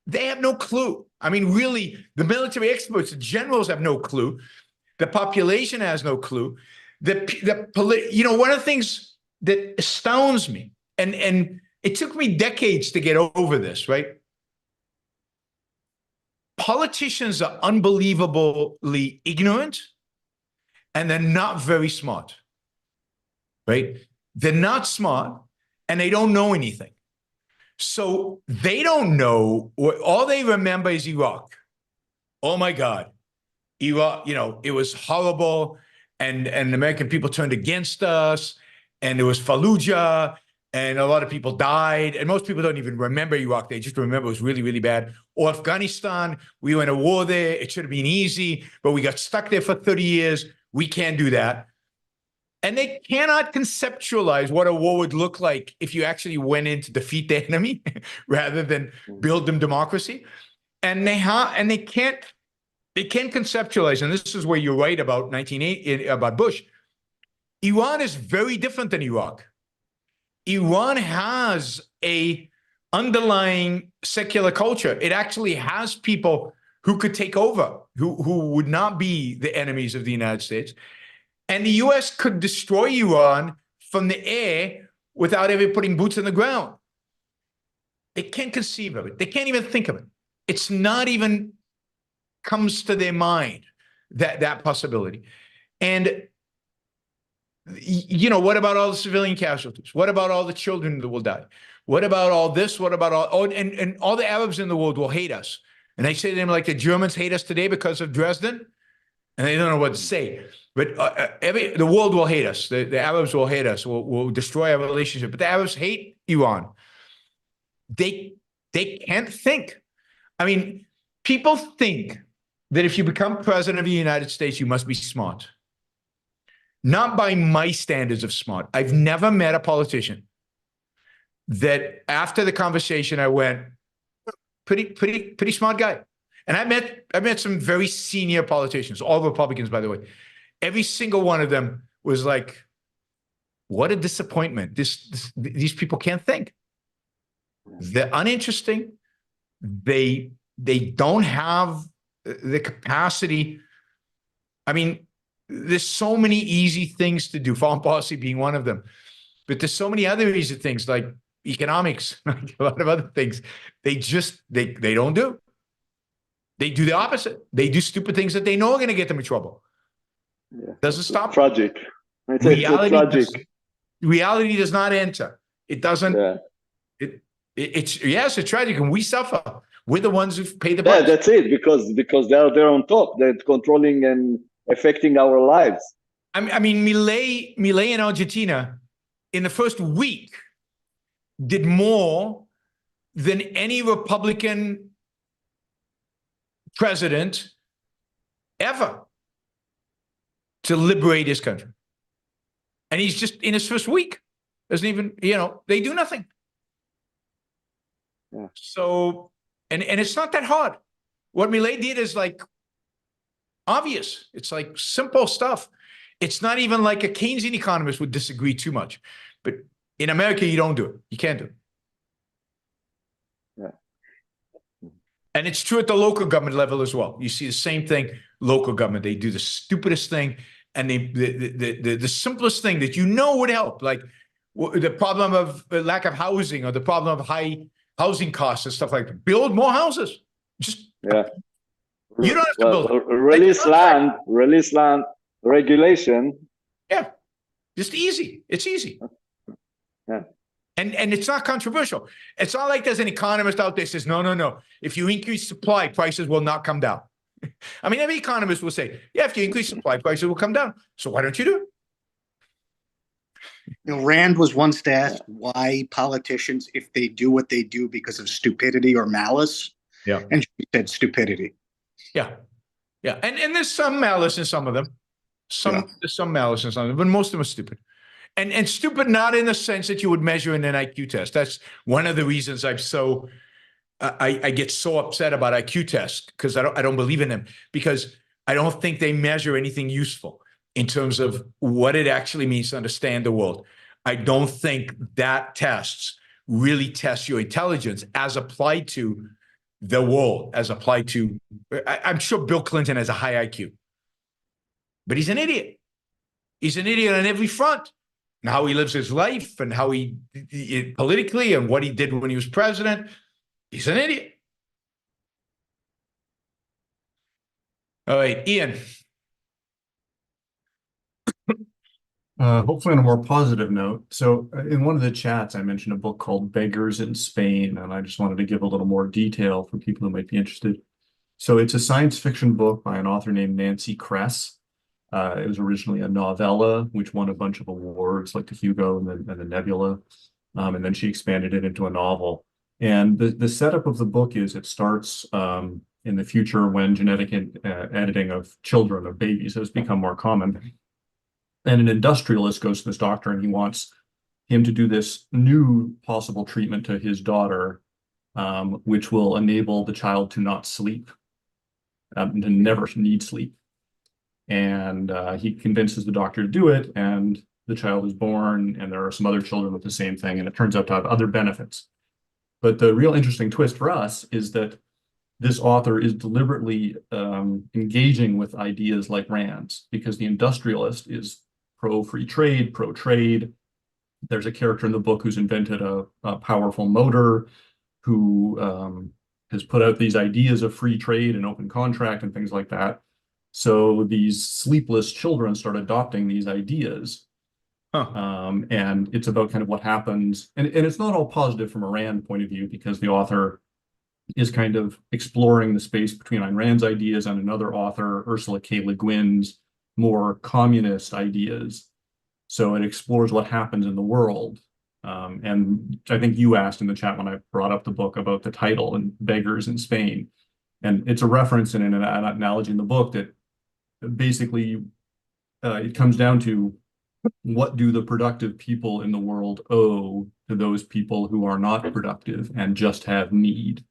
They have no clue. I mean, really, the military experts, the generals have no clue. The population has no clue. One of the things that astounds me, and it took me decades to get over this, right? Politicians are unbelievably ignorant, and they're not very smart, right? They're not smart, and they don't know anything. So they don't know, all they remember is Iraq. Oh my God, Iraq, it was horrible, and American people turned against us, and there was Fallujah, and a lot of people died, and most people don't even remember Iraq. They just remember it was really, really bad. Or Afghanistan, we were in a war there. It should have been easy, but we got stuck there for 30 years. We can't do that. And they cannot conceptualize what a war would look like if you actually went in to defeat the enemy rather than build them democracy. And they can't conceptualize. And this is where you're right about about Bush. Iran is very different than Iraq. Iran has a underlying secular culture. It actually has people who could take over, who would not be the enemies of the United States. And the US could destroy Iran from the air without ever putting boots on the ground. They can't conceive of it. They can't even think of it. It's not even comes to their mind, that possibility. And, what about all the civilian casualties? What about all the children that will die? What about all this? What about and all the Arabs in the world will hate us. And I say to them, like the Germans hate us today because of Dresden, and they don't know what to say. But the world will hate us. The Arabs will hate us. Will destroy our relationship. But the Arabs hate Iran. They can't think. I mean, people think that if you become president of the United States, you must be smart. Not by my standards of smart. I've never met a politician that after the conversation I went, pretty smart guy. And I met some very senior politicians, all Republicans, by the way. Every single one of them was like, what a disappointment. These people can't think. They're uninteresting. They don't have the capacity. I mean, there's so many easy things to do, foreign policy being one of them. But there's so many other easy things like economics, like a lot of other things. They don't do. They do the opposite. They do stupid things that they know are going to get them in trouble. Yeah. Doesn't stop. Tragic. It's Reality. tragic. reality does not enter. It doesn't. Yeah. It's yes, it's tragic, and we suffer. We're the ones who pay the Yeah, price. that's it. Because they're on top. They're controlling and affecting our lives. I mean, Milei in Argentina, in the first week, did more than any Republican president ever to liberate his country. And he's just in his first week. Doesn't even, they do nothing. Yeah. So, and it's not that hard. What Milei did is like obvious. It's like simple stuff. It's not even like a Keynesian economist would disagree too much. But in America, you don't do it. You can't do it. Yeah. And it's true at the local government level as well. You see the same thing, local government. They do the stupidest thing and the simplest thing that would help, like the problem of lack of housing or the problem of high housing costs and stuff like that. Build more houses. Just Yeah. You don't have to build it. Release land, regulation. Yeah. Just easy. It's easy. Yeah. And it's not controversial. It's not like there's an economist out there says, no. If you increase supply, prices will not come down. I mean, every economist will say, yeah, if you increase supply, prices will come down. So why don't you do it? Rand was once asked why politicians, if they do what they do because of stupidity or malice, and she said stupidity. Yeah. And there's some malice in some of them. There's some malice in some of them, but most of them are stupid. And stupid not in the sense that you would measure in an IQ test. That's one of the reasons I get so upset about IQ tests, because I don't believe in them, because I don't think they measure anything useful in terms of what it actually means to understand the world. I don't think that tests really test your intelligence as applied to the world, as applied to, I'm sure Bill Clinton has a high IQ, but he's an idiot. He's an idiot on every front. And how he lives his life and how he politically and what he did when he was president. He's an idiot. All right, Ian. Hopefully on a more positive note. So in one of the chats, I mentioned a book called Beggars in Spain, and I just wanted to give a little more detail for people who might be interested. So it's a science fiction book by an author named Nancy Kress. It was originally a novella, which won a bunch of awards like the Hugo and the Nebula. And then she expanded it into a novel. And the setup of the book is it starts in the future when genetic editing of children, of babies, has become more common. And an industrialist goes to this doctor and he wants him to do this new possible treatment to his daughter, which will enable the child to not sleep, to never need sleep. And he convinces the doctor to do it, and the child is born, and there are some other children with the same thing, and it turns out to have other benefits. But the real interesting twist for us is that this author is deliberately engaging with ideas like Rand's, because the industrialist is pro-free trade, pro-trade. There's a character in the book who's invented a powerful motor, who has put out these ideas of free trade and open contract and things like that. So these sleepless children start adopting these ideas. And it's about kind of what happens. And it's not all positive from a Rand point of view, because the author is kind of exploring the space between Ayn Rand's ideas and another author, Ursula K. Le Guin's more communist ideas. So it explores what happens in the world. And I think you asked in the chat when I brought up the book about the title, and Beggars in Spain. And it's a reference and an analogy in the book that basically it comes down to, what do the productive people in the world owe to those people who are not productive and just have need?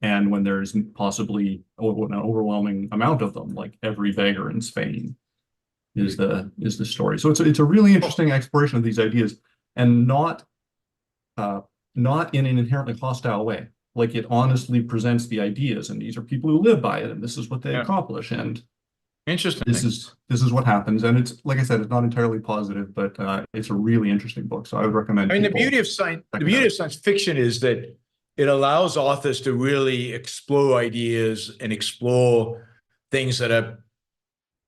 And when there's possibly an overwhelming amount of them, like every beggar in Spain is the story. So it's a really interesting exploration of these ideas, and not in an inherently hostile way. Like, it honestly presents the ideas, and these are people who live by it, and this is what they accomplish. And interesting. This is what happens, and it's, like I said, it's not entirely positive, but it's a really interesting book. So I would recommend. I mean, the beauty of science fiction is that it allows authors to really explore ideas and explore things that are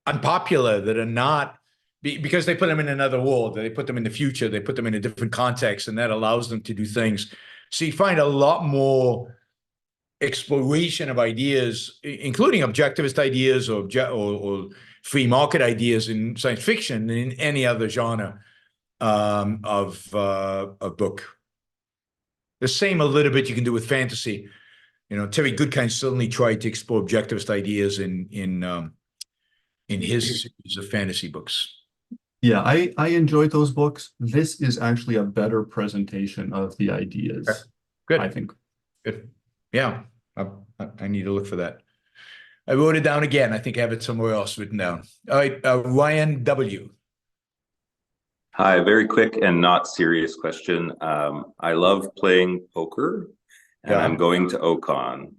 unpopular, that are not because they put them in another world, they put them in the future, they put them in a different context, and that allows them to do things. So you find a lot more exploration of ideas, including objectivist ideas or free market ideas in science fiction than in any other genre of book. The same a little bit you can do with fantasy. You know, Terry Goodkind certainly tried to explore objectivist ideas in his series of fantasy books. Yeah, I enjoyed those books. This is actually a better presentation of the ideas, Good. I think. Good. Yeah, I need to look for that. I wrote it down again. I think I have it somewhere else written down. All right, Ryan W. Hi, very quick and not serious question. I love playing poker, and Yeah. I'm going to Ocon.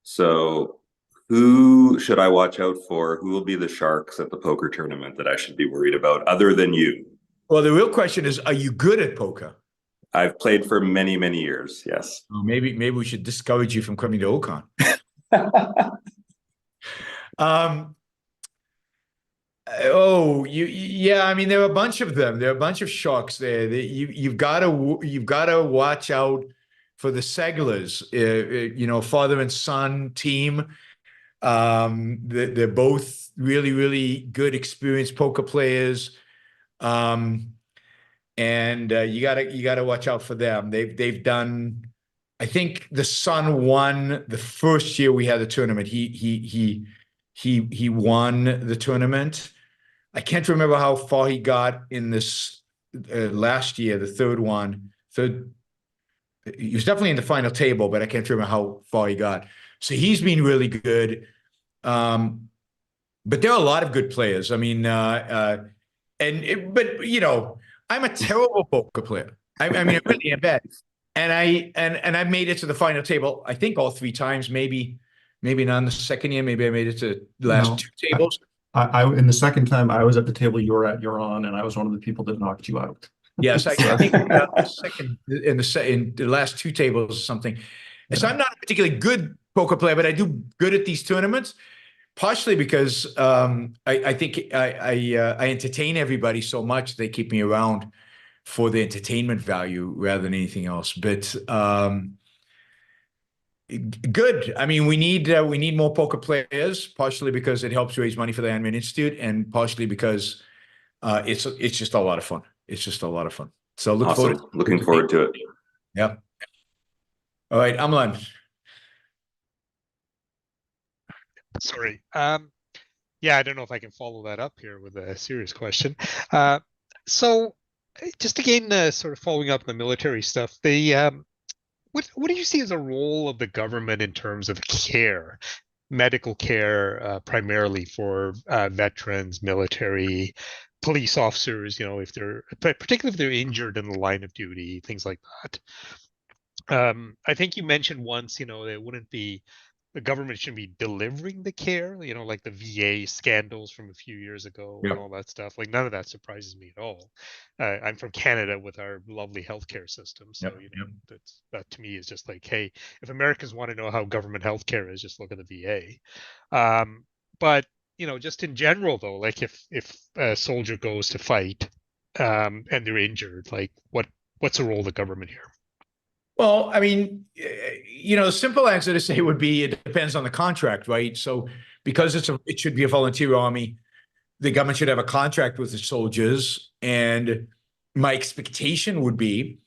So who should I watch out for? Who will be the sharks at the poker tournament that I should be worried about other than you? Well, the real question is, are you good at poker? I've played for many, many years, yes. Oh, maybe we should discourage you from coming to Ocon. Yeah. I mean, there are a bunch of them. There are a bunch of sharks there. You've got to watch out for the Seglers. Father and son team. They're both really, really good, experienced poker players. And you gotta watch out for them. They've done. I think the son won the first year we had the tournament. He won the tournament. I can't remember how far he got in this last year, the third one. He was definitely in the final table, but I can't remember how far he got. So he's been really good. But there are a lot of good players. I mean, but I'm a terrible poker player. I mean, I really am bad. And I've made it to the final table, I think all 3 times, maybe not in the second year. Maybe I made it to the last 2 tables. I in the second time I was at the table you were at, Yaron, and I was one of the people that knocked you out. Yes, I think in the last 2 tables or something. Yeah. So I'm not a particularly good poker player, but I do good at these tournaments, partially because I think I entertain everybody so much they keep me around for the entertainment value rather than anything else. But good. I mean, we need more poker players, partially because it helps raise money for the Anman Institute, and partially because it's just a lot of fun. It's just a lot of fun. So looking forward to it. Yeah. All right, Amlan. Sorry. Yeah, I don't know if I can follow that up here with a serious question. So just again, sort of following up on the military stuff, what do you see as a role of the government in terms of care, medical care, primarily for veterans, military, police officers, particularly if they're injured in the line of duty, things like that. I think you mentioned once, the government shouldn't be delivering the care, like the VA scandals from a few years ago and all that stuff. Like, none of that surprises me at all. I'm from Canada with our lovely healthcare system. So, that to me is just like, hey, if Americans want to know how government healthcare is, just look at the VA. But, just in general, though, like if a soldier goes to fight and they're injured, like what's the role of the government here? Well, I mean, the simple answer to say would be it depends on the contract, right? So because it should be a volunteer army, the government should have a contract with the soldiers. And my expectation would be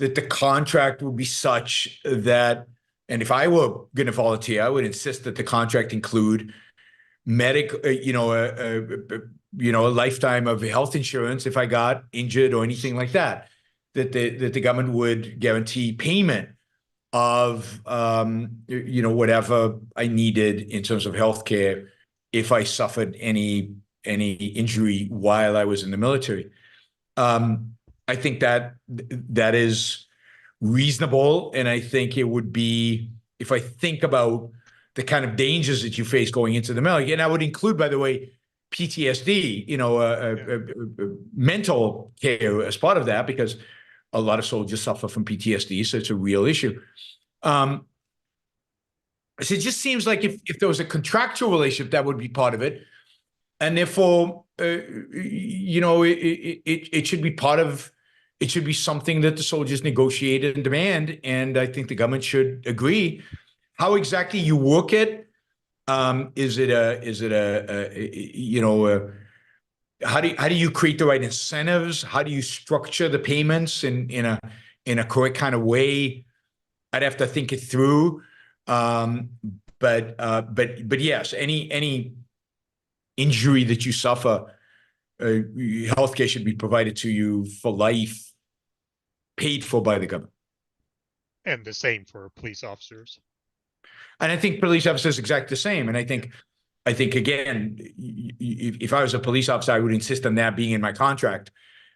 that the contract would be such that, and if I were going to volunteer, I would insist that the contract include a lifetime of health insurance if I got injured or anything like that. That the government would guarantee payment of whatever I needed in terms of healthcare if I suffered any injury while I was in the military. I think that is reasonable, and I think it would be, if I think about the kind of dangers that you face going into the military, and I would include, by the way, PTSD, mental care as part of that, because a lot of soldiers suffer from PTSD, so it's a real issue. So it just seems like if there was a contractual relationship, that would be part of it. And therefore, you know, it should be part of, it should be something that the soldiers negotiate and demand. And I think the government should agree. How exactly you work it, is it you know, how do you create the right incentives? How do you structure the payments in a correct kind of way? I'd have to think it through. But yes, any injury that you suffer, healthcare should be provided to you for life, paid for by the government. And the same for police officers. And I think police officers exactly the same. And I think again, if I was a police officer, I would insist on that being in my contract.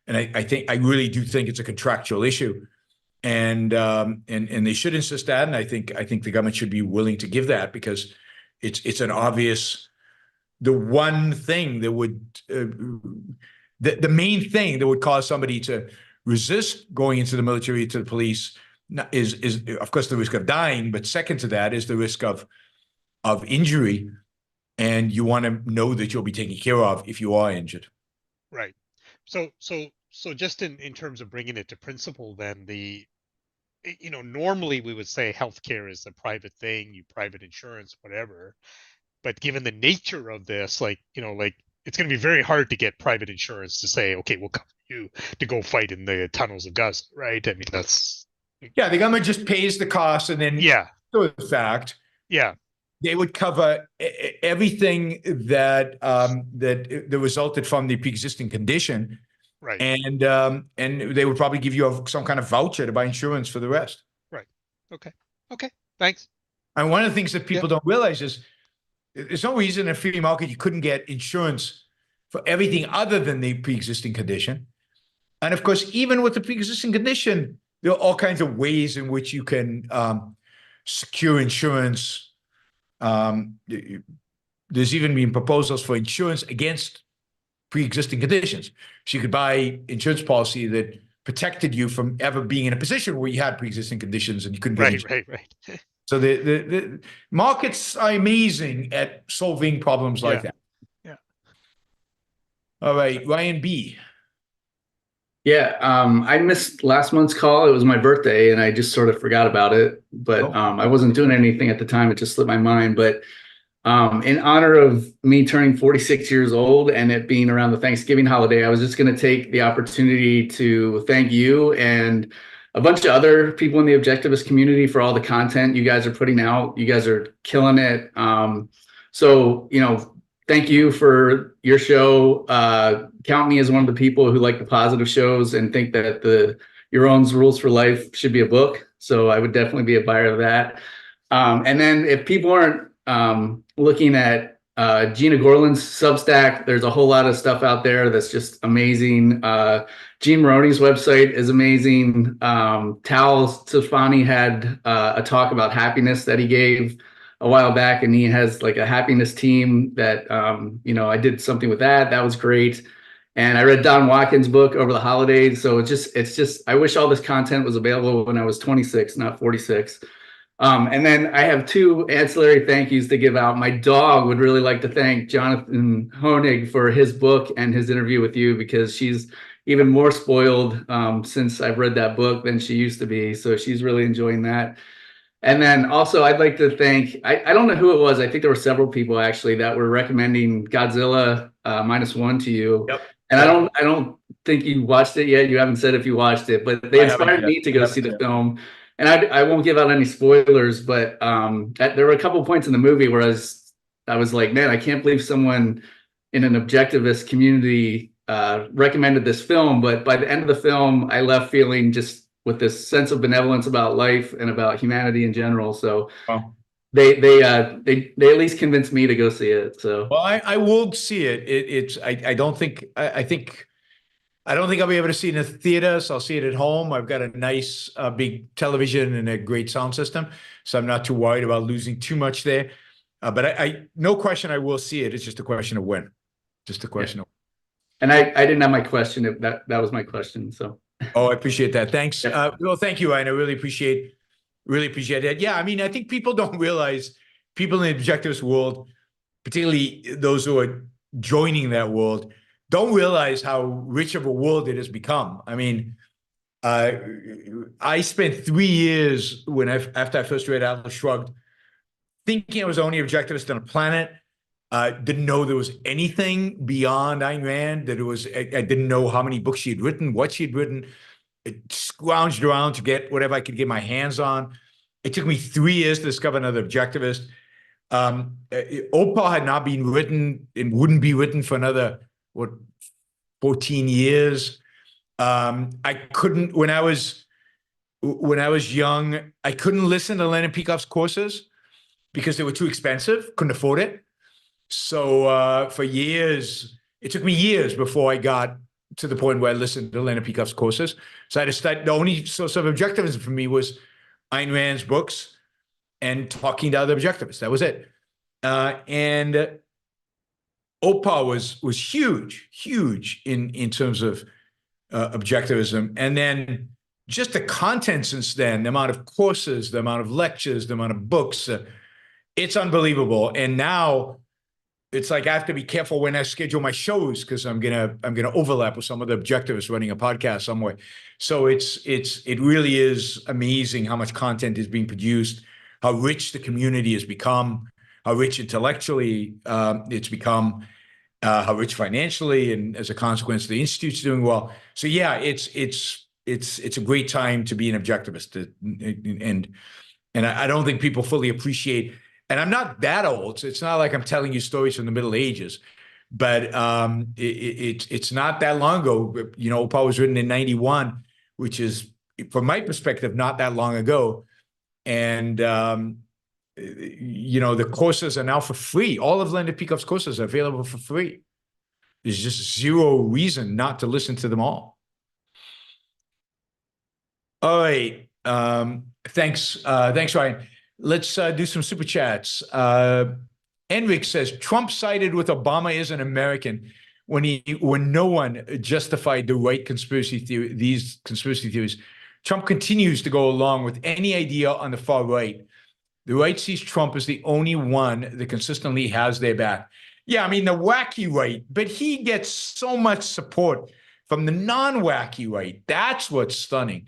And I really do think it's a contractual issue, and they should insist that. And I think the government should be willing to give that, because it's an obvious, the one thing that would, the main thing that would cause somebody to resist going into the military, to the police, is of course the risk of dying, but second to that is the risk of injury, and you want to know that you'll be taken care of if you are injured. Right. So just in terms of bringing it to principle, then normally we would say healthcare is a private thing, private insurance, whatever. But given the nature of this, it's going to be very hard to get private insurance to say, okay, we'll cover you to go fight in the tunnels of Gaza, right? I mean, that's. Yeah, the government just pays the cost, and then after the fact, they would cover everything that resulted from the pre-existing condition, right? And they would probably give you some kind of voucher to buy insurance for the rest. Right. Okay. Thanks. And one of the things that people don't realize is there's no reason in a free market you couldn't get insurance for everything other than the pre-existing condition. And of course, even with the pre-existing condition, there are all kinds of ways in which you can secure insurance. There's even been proposals for insurance against pre-existing conditions. So you could buy insurance policy that protected you from ever being in a position where you had pre-existing conditions and you couldn't get insurance. Right. So the markets are amazing at solving problems like that. Yeah. All right, Ryan B. Yeah, I missed last month's call. It was my birthday, and I just sort of forgot about it. But I wasn't doing anything at the time. It just slipped my mind. But in honor of me turning 46 years old and it being around the Thanksgiving holiday, I was just going to take the opportunity to thank you and a bunch of other people in the Objectivist community for all the content you guys are putting out. You guys are killing it. Thank you for your show. Count me as one of the people who like the positive shows and think that the Yaron's Rules for Life should be a book. So I would definitely be a buyer of that. And then if people aren't looking at Gina Gorland's Substack, there's a whole lot of stuff out there that's just amazing. Gene Maroney's website is amazing. Tal Safani had a talk about happiness that he gave a while back, and he has like a happiness team that, I did something with that. That was great. And I read Don Watkins' book over the holidays. So it's just, I wish all this content was available when I was 26, not 46. And then I have two ancillary thank yous to give out. My dog would really like to thank Jonathan Honig for his book and his interview with you, because she's even more spoiled since I've read that book than she used to be. So she's really enjoying that. And then also I'd like to thank, I don't know who it was. I think there were several people actually that were recommending Godzilla -1 to you. Yep. And I don't think you watched it yet. You haven't said if you watched it, but they inspired me to go see the film. And I won't give out any spoilers, but there were a couple of points in the movie where I was like, man, I can't believe someone in an Objectivist community recommended this film. But by the end of the film, I left feeling just with this sense of benevolence about life and about humanity in general. So they at least convinced me to go see it. So well, I will see it. I don't think I'll be able to see it in the theater, so I'll see it at home. I've got a nice big television and a great sound system, so I'm not too worried about losing too much there. But I no question I will see it. It's just a question of when. Just a question of. And I didn't have my question. If that was my question. So. Oh, I appreciate that. Thanks. Well, thank you, Ryan. I really appreciate that. Yeah, I mean, I think people don't realize, people in the Objectivist world, particularly those who are joining that world, don't realize how rich of a world it has become. I mean, I spent 3 years after I first read Atlas Shrugged, thinking I was the only objectivist on the planet. Didn't know there was anything beyond Ayn Rand. I didn't know how many books she had written, what she had written. It scrounged around to get whatever I could get my hands on. It took me 3 years to discover another objectivist. Opa had not been written and wouldn't be written for another 14 years. I couldn't when I was young. I couldn't listen to Leonard Peikoff's courses because they were too expensive. Couldn't afford it. So for years, it took me years before I got to the point where I listened to Leonard Peikoff's courses. So I decided the only source of objectivism for me was Ayn Rand's books and talking to other objectivists. That was it. And Opa was huge in terms of objectivism. And then just the content since then, the amount of courses, the amount of lectures, the amount of books, it's unbelievable. And now it's like I have to be careful when I schedule my shows because I'm gonna overlap with some of the objectivists running a podcast somewhere. So it really is amazing how much content is being produced, how rich the community has become, how rich intellectually it's become, how rich financially, and as a consequence, the institute's doing well. So yeah, it's a great time to be an objectivist, and I don't think people fully appreciate. And I'm not that old, so it's not like I'm telling you stories from the Middle Ages, but it's not that long ago. You know, Opa was written in 91, which is, from my perspective, not that long ago. And, you know, the courses are now for free. All of Leonard Peikoff's courses are available for free. There's just zero reason not to listen to them all. All right. Thanks, Ryan. Let's do some super chats. Enric says Trump sided with Obama is an American when no one justified the right conspiracy theory. These conspiracy theories. Trump continues to go along with any idea on the far right. The right sees Trump as the only one that consistently has their back. Yeah, I mean the wacky right, but he gets so much support from the non-wacky right. That's what's stunning.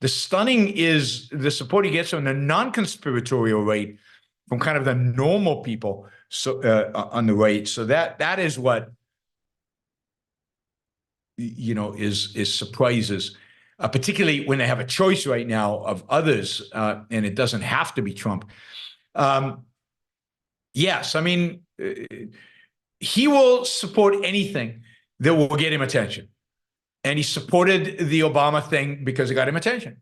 The stunning is the support he gets from the non-conspiratorial right, from kind of the normal people on the right. So that is what, you know, is surprises, particularly when they have a choice right now of others, and it doesn't have to be Trump. Yes, I mean, he will support anything that will get him attention. And he supported the Obama thing because it got him attention.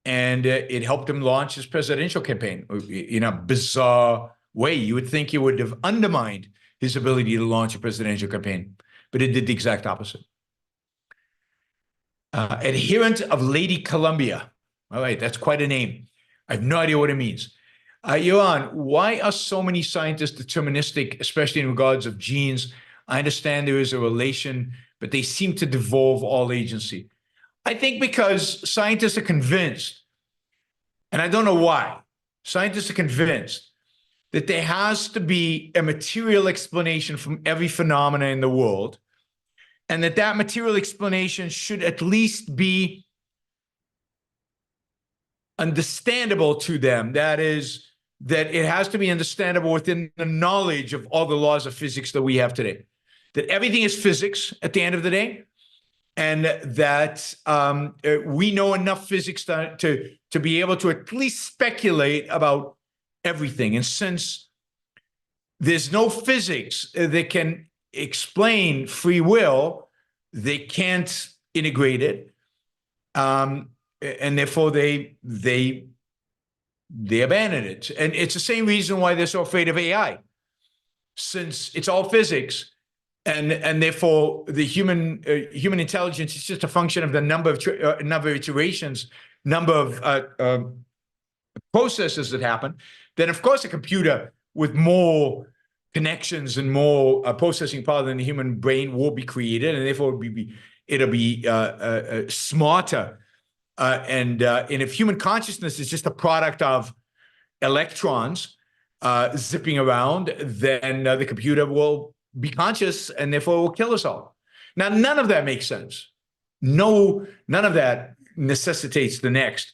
And it helped him launch his presidential campaign in a bizarre way. You would think it would have undermined his ability to launch a presidential campaign, but it did the exact opposite. Adherent of Lady Columbia. All right, that's quite a name. I have no idea what it means. Yaron, why are so many scientists deterministic, especially in regards of genes? I understand there is a relation, but they seem to devolve all agency. I think because scientists are convinced, and I don't know why, scientists are convinced that there has to be a material explanation from every phenomenon in the world, and that material explanation should at least be understandable to them. That is, that it has to be understandable within the knowledge of all the laws of physics that we have today. That everything is physics at the end of the day, and that we know enough physics to be able to at least speculate about everything. And since there's no physics that can explain free will, they can't integrate it, and therefore they abandon it. And it's the same reason why they're so afraid of AI, since it's all physics. And therefore, the human intelligence is just a function of the number of iterations, number of processes that happen. Then, of course, a computer with more connections and more processing power than the human brain will be created, and therefore it'll be smarter. And if human consciousness is just a product of electrons zipping around, then the computer will be conscious and therefore it will kill us all. Now, none of that makes sense. No, none of that necessitates the next.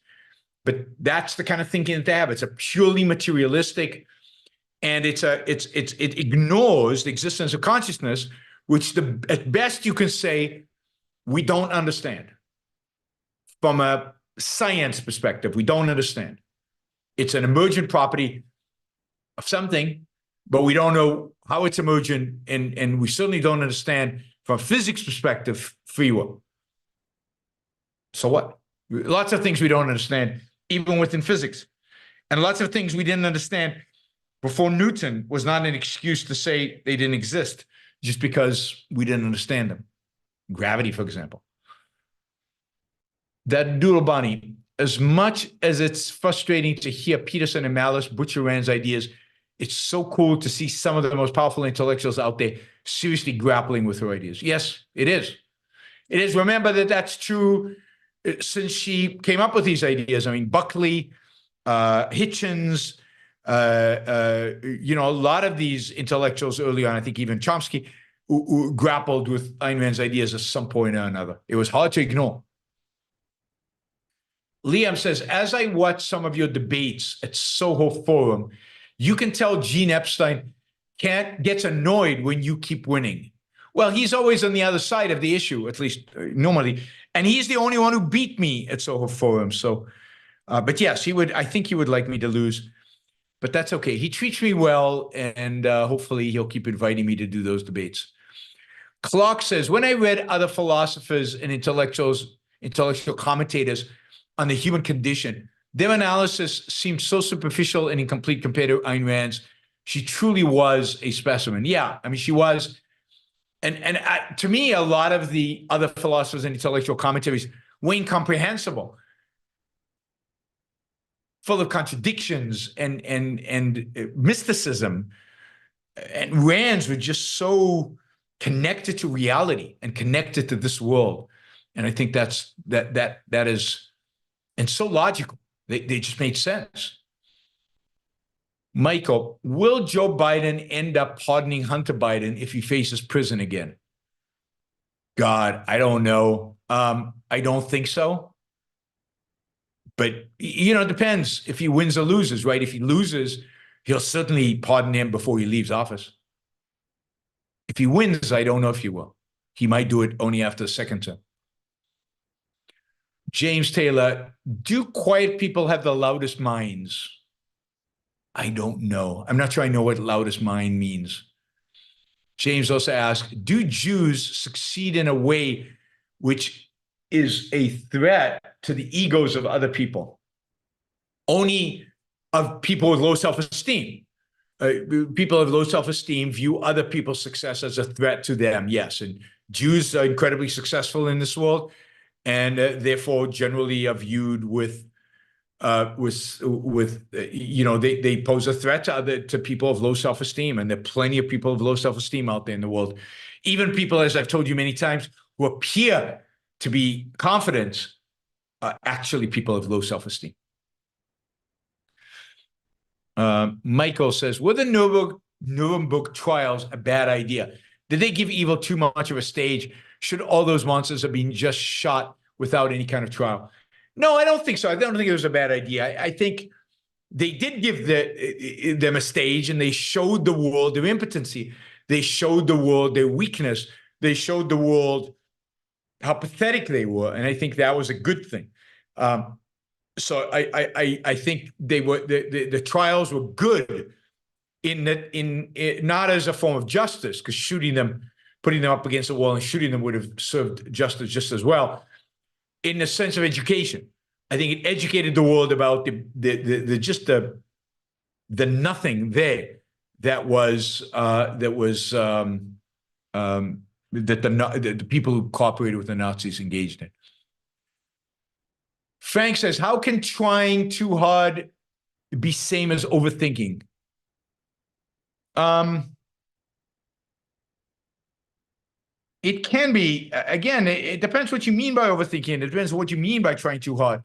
But that's the kind of thinking that they have. It's a purely materialistic, and it ignores the existence of consciousness, which at best you can say we don't understand. From a science perspective, we don't understand. It's an emergent property of something, but we don't know how it's emergent, and we certainly don't understand from a physics perspective free will. So what? Lots of things we don't understand, even within physics. And lots of things we didn't understand before Newton was not an excuse to say they didn't exist just because we didn't understand them. Gravity, for example. That Doodle Bunny, as much as it's frustrating to hear Peterson and Malice butcher Rand's ideas, it's so cool to see some of the most powerful intellectuals out there seriously grappling with her ideas. Yes, it is. It is. Remember that that's true since she came up with these ideas. I mean, Buckley, Hitchens, a lot of these intellectuals early on, I think even Chomsky, who grappled with Ayn Rand's ideas at some point or another. It was hard to ignore. Liam says, as I watch some of your debates at Soho Forum, you can tell Gene Epstein gets annoyed when you keep winning. Well, he's always on the other side of the issue, at least normally. And he's the only one who beat me at Soho Forum. So, but yes, I think he would like me to lose. But that's okay. He treats me well, and hopefully he'll keep inviting me to do those debates. Clark says, when I read other philosophers and intellectual commentators on the human condition, their analysis seemed so superficial and incomplete compared to Ayn Rand's. She truly was a specimen. Yeah, I mean, she was. And to me, a lot of the other philosophers and intellectual commentaries were incomprehensible, full of contradictions and mysticism. And Rand's were just so connected to reality and connected to this world. And I think that is, and so logical. They just made sense. Michael, will Joe Biden end up pardoning Hunter Biden if he faces prison again? God, I don't know. I don't think so. But, it depends if he wins or loses, right? If he loses, he'll certainly pardon him before he leaves office. If he wins, I don't know if he will. He might do it only after the second term. James Taylor, do quiet people have the loudest minds? I don't know. I'm not sure I know what loudest mind means. James also asked, do Jews succeed in a way which is a threat to the egos of other people? Only of people with low self-esteem. People of low self-esteem view other people's success as a threat to them, yes. And Jews are incredibly successful in this world, and therefore generally are viewed with they pose a threat to people of low self-esteem, and there are plenty of people of low self-esteem out there in the world. Even people, as I've told you many times, who appear to be confident are actually people of low self-esteem. Michael says, were the Nuremberg trials a bad idea? Did they give evil too much of a stage? Should all those monsters have been just shot without any kind of trial? No, I don't think so. I don't think it was a bad idea. I think they did give them a stage, and they showed the world their impotency. They showed the world their weakness. They showed the world how pathetic they were, and I think that was a good thing. So I think they were the trials were good in not as a form of justice, because shooting them, putting them up against the wall and shooting them would have served justice just as well. In the sense of education, I think it educated the world about the nothing there that the people who cooperated with the Nazis engaged in. Frank says, how can trying too hard be same as overthinking? It can be. Again, it depends what you mean by overthinking. It depends what you mean by trying too hard.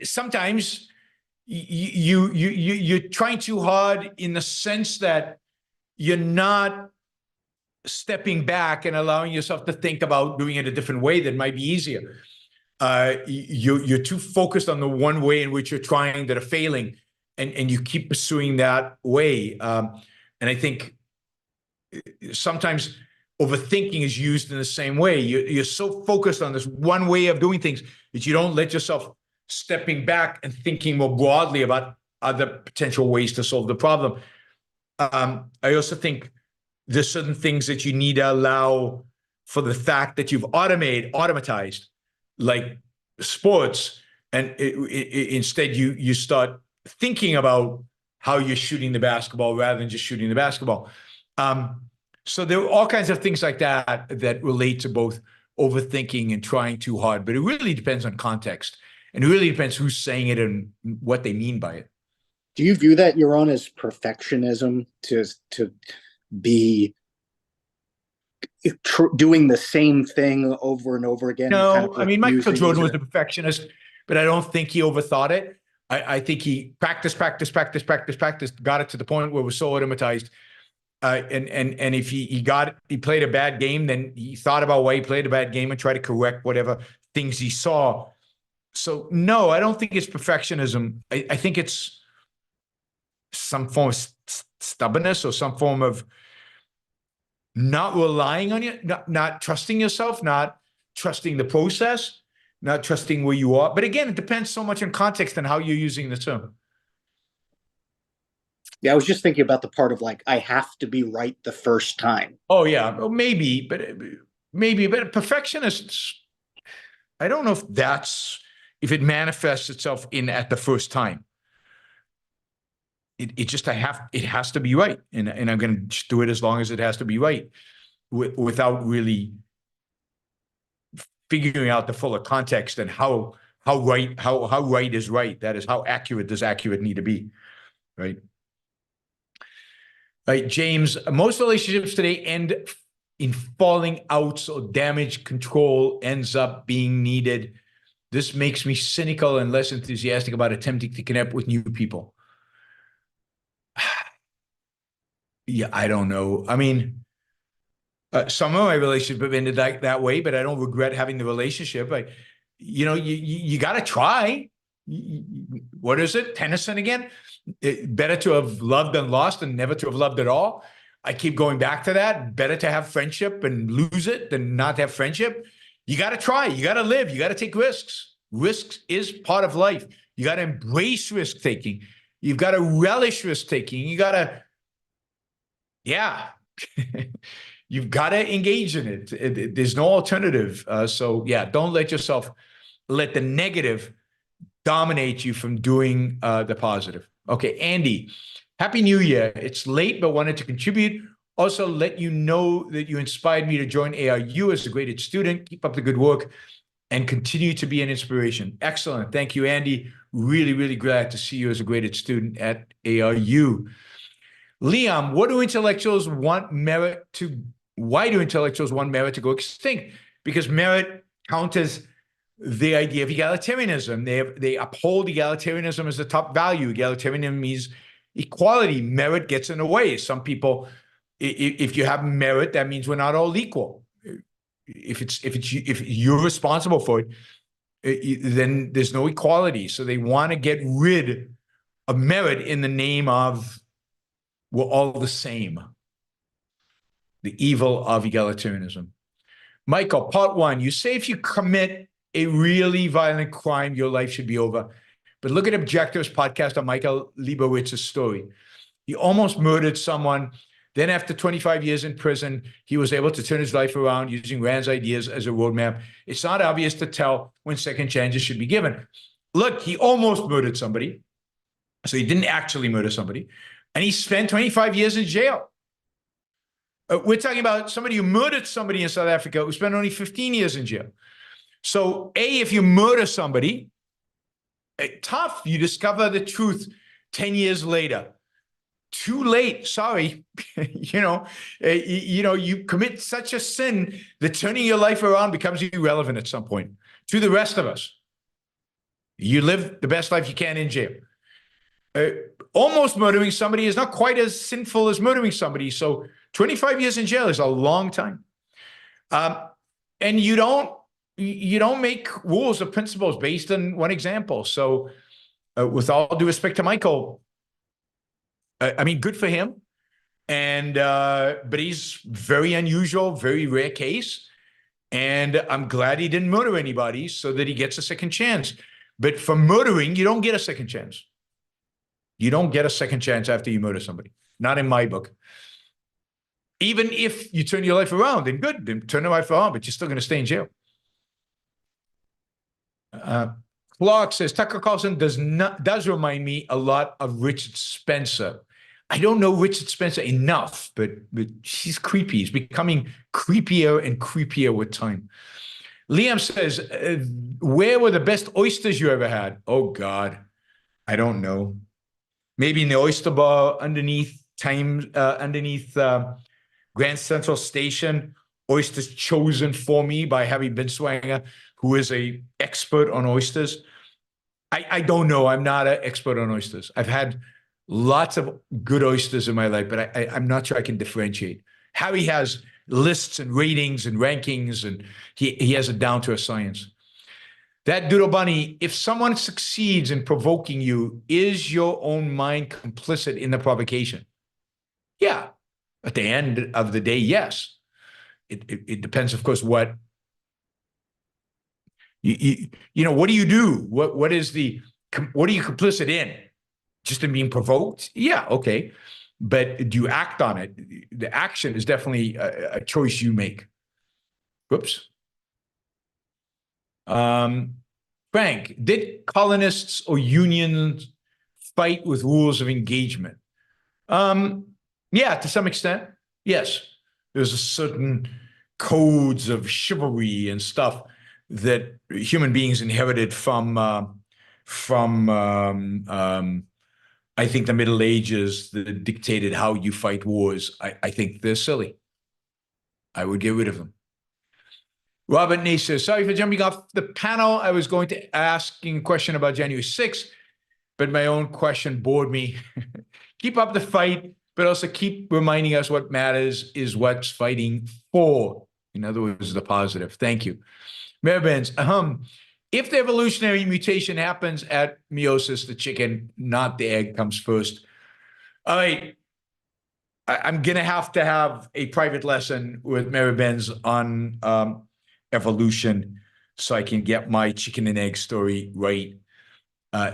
Sometimes you're trying too hard in the sense that you're not stepping back and allowing yourself to think about doing it a different way that might be easier. You're too focused on the one way in which you're trying that are failing, and you keep pursuing that way. And I think sometimes overthinking is used in the same way. You're so focused on this one way of doing things that you don't let yourself stepping back and thinking more broadly about other potential ways to solve the problem. I also think there's certain things that you need to allow for the fact that you've automatized, like sports, and instead you start thinking about how you're shooting the basketball rather than just shooting the basketball. So there are all kinds of things like that that relate to both overthinking and trying too hard, but it really depends on context, and it really depends who's saying it and what they mean by it. Do you view that, Yaron, as perfectionism, to be doing the same thing over and over again? No, kind of like I mean, Michael Jordan was using a perfectionist, but I don't think he overthought it. I think he practiced, got it to the point where it was so automatized. And if he played a bad game, then he thought about why he played a bad game and tried to correct whatever things he saw. So no, I don't think it's perfectionism. I think it's some form of stubbornness or some form of not relying on you, not trusting yourself, not trusting the process, not trusting where you are. But again, it depends so much on context and how you're using the term. Yeah, I was just thinking about the part of like, I have to be right the first time. Oh yeah, well, maybe, but perfectionists, I don't know if it manifests itself at the first time. It has to be right, and I'm going to do it as long as it has to be right, without really figuring out the fuller context and how right is right. That is, how accurate does accurate need to be, right? Right, James, most relationships today end in falling outs, or damage control ends up being needed. This makes me cynical and less enthusiastic about attempting to connect with new people. Yeah, I don't know. I mean, some of my relationships have ended that way, but I don't regret having the relationship. You got to try. What is it? Tennyson again? Better to have loved than lost and never to have loved at all. I keep going back to that. Better to have friendship and lose it than not have friendship. You got to try. You got to live. You got to take risks. Risks is part of life. You got to embrace risk taking. You've got to relish risk taking. You got to, you've got to engage in it. There's no alternative. So don't let the negative dominate you from doing the positive. Okay, Andy, Happy New Year. It's late, but wanted to contribute. Also, let you know that you inspired me to join ARU as a graded student. Keep up the good work and continue to be an inspiration. Excellent. Thank you, Andy. Really, really glad to see you as a graded student at ARU. Liam, why do intellectuals want merit to go extinct? Because merit counters the idea of egalitarianism. They uphold egalitarianism as the top value. Egalitarianism means equality. Merit gets in the way. Some people, if you have merit, that means we're not all equal. If you're responsible for it, then there's no equality. So they want to get rid of merit in the name of we're all the same. The evil of egalitarianism. Michael, part one, you say if you commit a really violent crime, your life should be over. But look at Objectivist podcast on Michael Leibowitz's story. He almost murdered someone. Then after 25 years in prison, he was able to turn his life around using Rand's ideas as a roadmap. It's not obvious to tell when second chances should be given. Look, he almost murdered somebody. So he didn't actually murder somebody. And he spent 25 years in jail. We're talking about somebody who murdered somebody in South Africa who spent only 15 years in jail. So if you murder somebody, tough, you discover the truth 10 years later. Too late, sorry. You commit such a sin that turning your life around becomes irrelevant at some point to the rest of us. You live the best life you can in jail. almost murdering somebody is not quite as sinful as murdering somebody. So 25 years in jail is a long time. And you don't make rules or principles based on one example. So with all due respect to Michael, I mean, good for him. And but he's very unusual, very rare case. And I'm glad he didn't murder anybody so that he gets a second chance. But for murdering, you don't get a second chance. You don't get a second chance after you murder somebody. Not in my book. Even if you turn your life around, then good, then turn your life around, but you're still going to stay in jail. Clark says, Tucker Carlson does remind me a lot of Richard Spencer. I don't know Richard Spencer enough, but he's creepy. He's becoming creepier and creepier with time. Liam says, where were the best oysters you ever had? Oh, God, I don't know. Maybe in the oyster bar underneath Grand Central Station, oysters chosen for me by Harry Binswanger, who is an expert on oysters. I don't know. I'm not an expert on oysters. I've had lots of good oysters in my life, but I'm not sure I can differentiate. Harry has lists and ratings and rankings, and he has it down to a science. That Doodle Bunny, if someone succeeds in provoking you, is your own mind complicit in the provocation? Yeah. At the end of the day, yes. It depends, of course, what you know. What do you do? What are you complicit in? Just in being provoked? Yeah, okay. But do you act on it? The action is definitely a choice you make. Whoops. Frank, did colonists or unions fight with rules of engagement? Yeah, to some extent, yes. There's a certain codes of chivalry and stuff that human beings inherited from I think the Middle Ages that dictated how you fight wars. I think they're silly. I would get rid of them. Robert Nace says, sorry for jumping off the panel. I was going to ask a question about January 6th, but my own question bored me. Keep up the fight, but also keep reminding us what matters is what's fighting for. In other words, the positive. Thank you. Mayor Benz, if the evolutionary mutation happens at meiosis, the chicken, not the egg, comes first. All right. I'm going to have a private lesson with Mary Benz on evolution so I can get my chicken and egg story right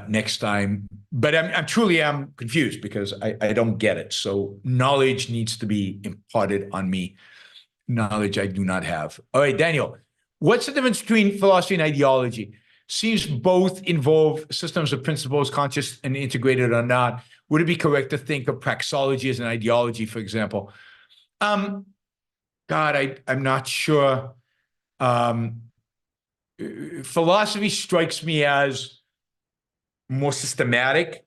next time. But I'm truly confused because I don't get it. So knowledge needs to be imparted on me. Knowledge I do not have. All right, Daniel, what's the difference between philosophy and ideology? Seems both involve systems of principles, conscious and integrated or not. Would it be correct to think of praxeology as an ideology, for example? God, I'm not sure. Philosophy strikes me as more systematic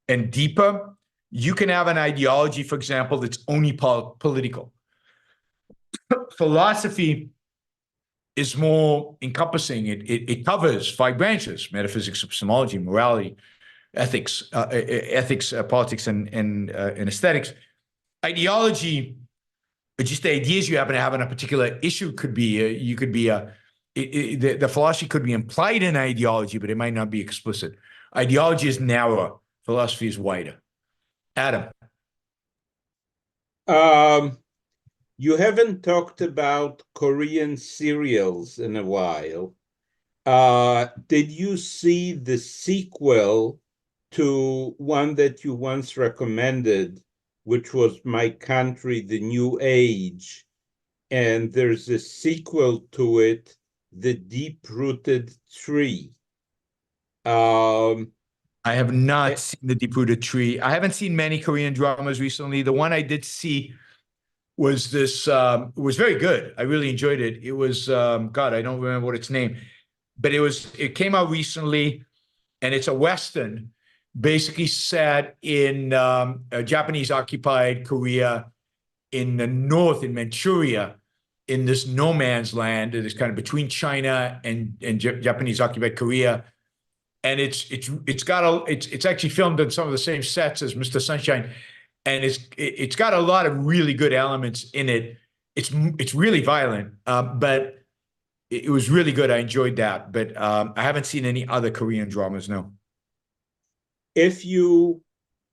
and deeper. You can have an ideology, for example, that's only political. Philosophy is more encompassing. It covers 5 branches: metaphysics, epistemology, morality, ethics, politics, and aesthetics. Ideology, just the ideas you happen to have on a particular issue could be, the philosophy could be implied in ideology, but it might not be explicit. Ideology is narrower. Philosophy is wider. Adam. You haven't talked about Korean serials in a while. Did you see the sequel to one that you once recommended, which was My Country, The New Age? And there's a sequel to it, The Deep-Rooted Tree. I have not seen The Deep-Rooted Tree. I haven't seen many Korean dramas recently. The one I did see was this, it was very good. I really enjoyed it. It was, God, I don't remember what its name, but it came out recently, and it's a Western, basically set in Japanese-occupied Korea in the north, in Manchuria, in this no man's land, this kind of between China and Japanese-occupied Korea. and it's actually filmed on some of the same sets as Mr. Sunshine, and it's got a lot of really good elements in it. It's really violent, but it was really good. I enjoyed that, but I haven't seen any other Korean dramas. No. If you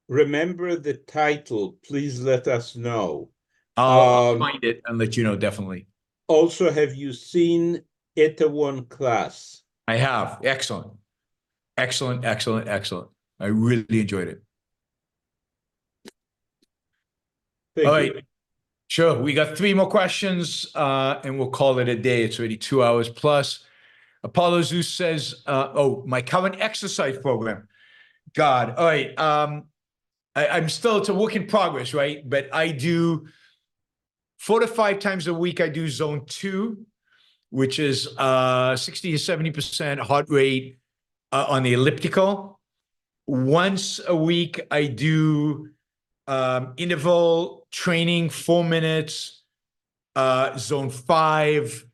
remember the title, please let us know. I'll find it and let you know, definitely. Also, have you seen Itaewon Class? I have. Excellent. Excellent, excellent, excellent. I really enjoyed it. Thank All you. right. Sure. We got 3 more questions, and we'll call it a day. It's already 2 hours plus. Apollo Zeus says, oh, my current exercise program. God. All right. I'm still, it's a work in progress, right? But I do 4 to 5 times a week. I do zone 2, which is 60 to 70% heart rate on the elliptical. Once a week, I do interval training, 4 minutes, zone 5,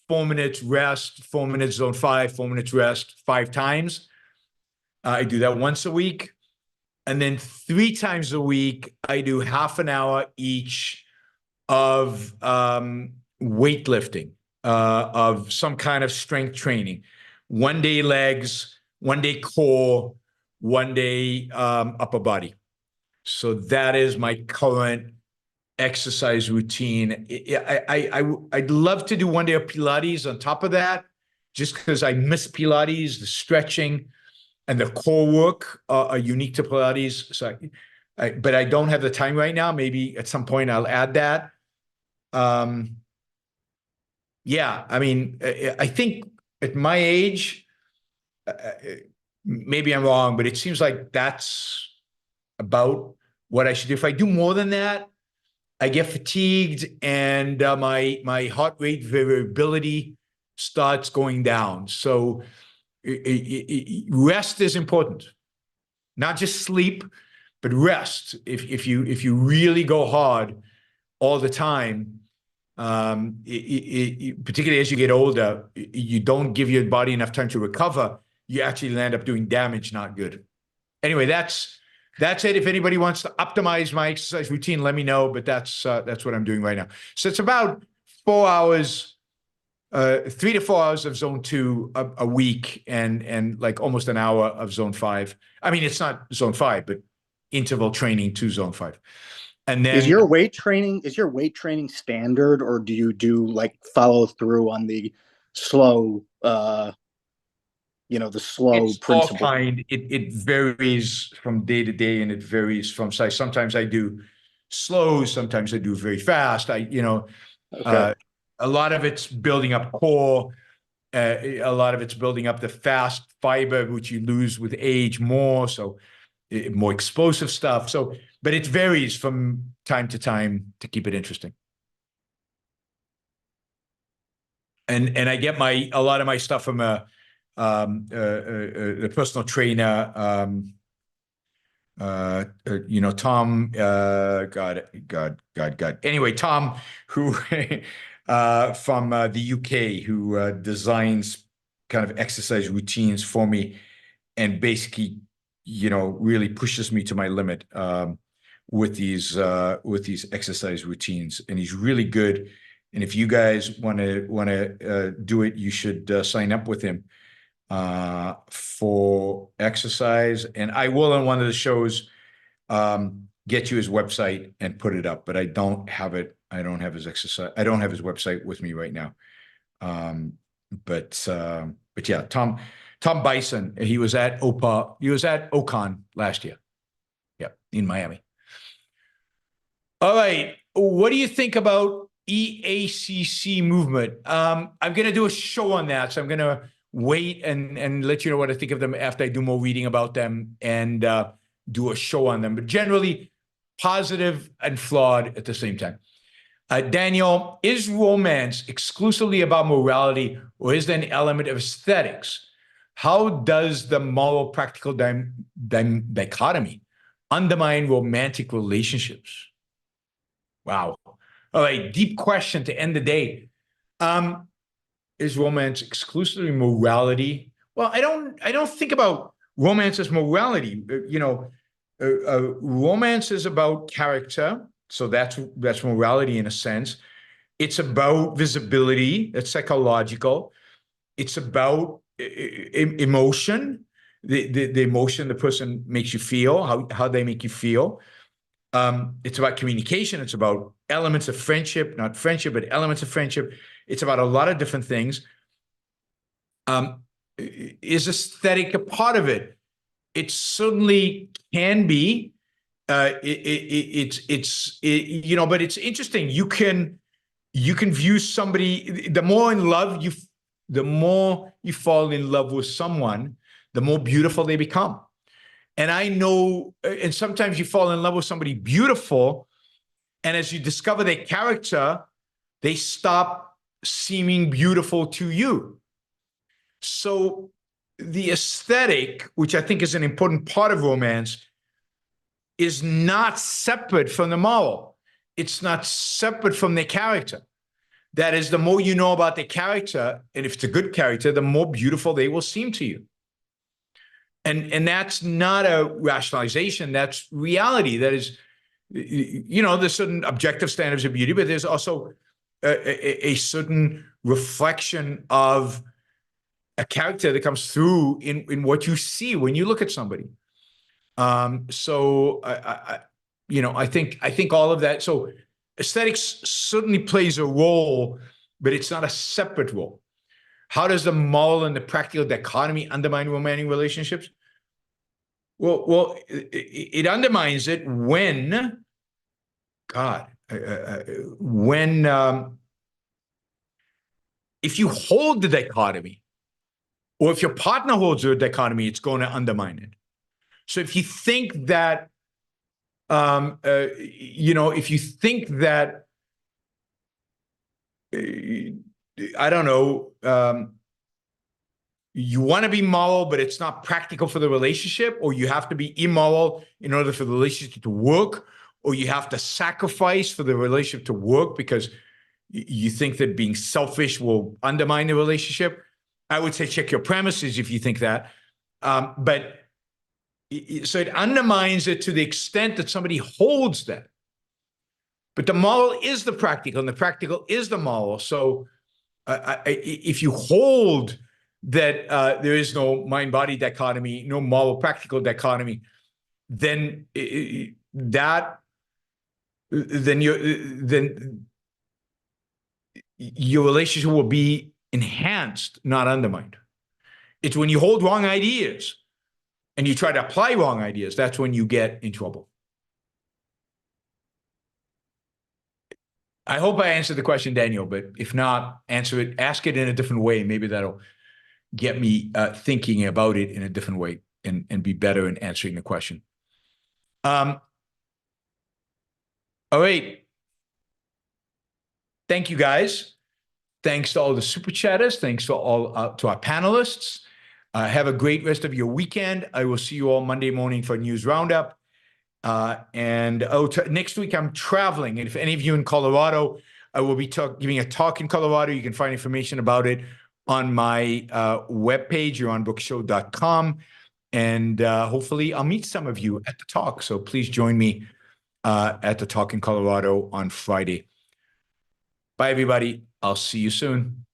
4 minutes rest, 4 minutes zone 5, 4 minutes rest, 5 times. I do that once a week. And then 3 times a week, I do half an hour each of weightlifting, of some kind of strength training. 1 day legs, 1 day core, 1 day upper body. So that is my current exercise routine. I'd love to do 1 day of Pilates on top of that, just because I miss Pilates, the stretching and the core work are unique to Pilates. So but I don't have the time right now. Maybe at some point I'll add that. Yeah, I mean, I think at my age, maybe I'm wrong, but it seems like that's about what I should do. If I do more than that, I get fatigued and my heart rate variability starts going down. So rest is important, not just sleep, but rest. If you really go hard all the time, particularly as you get older, you don't give your body enough time to recover. You actually end up doing damage, not good. Anyway, that's it. If anybody wants to optimize my exercise routine, let me know. But that's what I'm doing right now. So it's about 4 hours, 3 to 4 hours of zone 2 a week, and like almost an hour of zone 5. I mean, it's not zone 5, but interval training to zone 5. And then is your weight training standard, or do you do like follow through on the slow the slow it's principle? all kind. It varies from day to day, and it varies from size. Sometimes I do slow, sometimes I do very fast. Okay. A lot of it's building up core. A lot of it's building up the fast fiber, which you lose with age more. So more explosive stuff. So, but it varies from time to time to keep it interesting. And I get a lot of my stuff from a personal trainer, Tom, God. Anyway, Tom, who from the UK, who designs kind of exercise routines for me, and basically, really pushes me to my limit with these exercise routines. And he's really good. And if you guys want to do it, you should sign up with him for exercise. And I will, on one of the shows, get you his website and put it up, but I don't have it. I don't have his website with me right now. But yeah, Tom Bison, he was at Ocon last year. Yeah, in Miami. All right. What do you think about EACC movement? I'm going to do a show on that. So I'm going to wait and let you know what I think of them after I do more reading about them and do a show on them. But generally positive and flawed at the same time. Daniel, is romance exclusively about morality, or is there an element of aesthetics? How does the moral practical dichotomy undermine romantic relationships? Wow. All right, deep question to end the day. Is romance exclusively morality? Well, I don't think about romance as morality. Romance is about character, so that's morality in a sense. It's about visibility. It's psychological. It's about emotion, the emotion the person makes you feel, how they make you feel. It's about communication. It's about elements of friendship, not friendship, but elements of friendship. It's about a lot of different things. Is aesthetic a part of it? It certainly can be. But it's interesting. You can view somebody. The more you fall in love with someone, the more beautiful they become. And I know, and sometimes you fall in love with somebody beautiful, and as you discover their character, they stop seeming beautiful to you. So the aesthetic, which I think is an important part of romance, is not separate from the moral. It's not separate from their character. That is, the more you know about their character, and if it's a good character, the more beautiful they will seem to you. And that's not a rationalization, that's reality. That is, there's certain objective standards of beauty, but there's also a certain reflection of a character that comes through in what you see when you look at somebody. So I think all of that. So aesthetics certainly plays a role, but it's not a separate role. How does the moral and the practical dichotomy undermine romantic relationships? Well, it undermines it when, if you hold the dichotomy, or if your partner holds the dichotomy, it's going to undermine it. So if you think that, if you think that, I don't know, you want to be moral, but it's not practical for the relationship, or you have to be immoral in order for the relationship to work, or you have to sacrifice for the relationship to work because you think that being selfish will undermine the relationship. I would say check your premises if you think that. But so it undermines it to the extent that somebody holds that. But the moral is the practical, and the practical is the moral. So if you hold that there is no mind-body dichotomy, no moral-practical dichotomy, then your relationship will be enhanced, not undermined. It's when you hold wrong ideas and you try to apply wrong ideas, that's when you get in trouble. I hope I answered the question, Daniel, but if not, answer it, ask it in a different way. Maybe that'll get me thinking about it in a different way and be better in answering the question. All right. Thank you, guys. Thanks to all the super chatters. Thanks to all to our panelists. Have a great rest of your weekend. I will see you all Monday morning for a news roundup. Next week I'm traveling, and if any of you in Colorado, I will be giving a talk in Colorado. You can find information about it on my webpage, yaronbrookshow.com, and hopefully I'll meet some of you at the talk. So please join me at the talk in Colorado on Friday. Bye, everybody. I'll see you soon.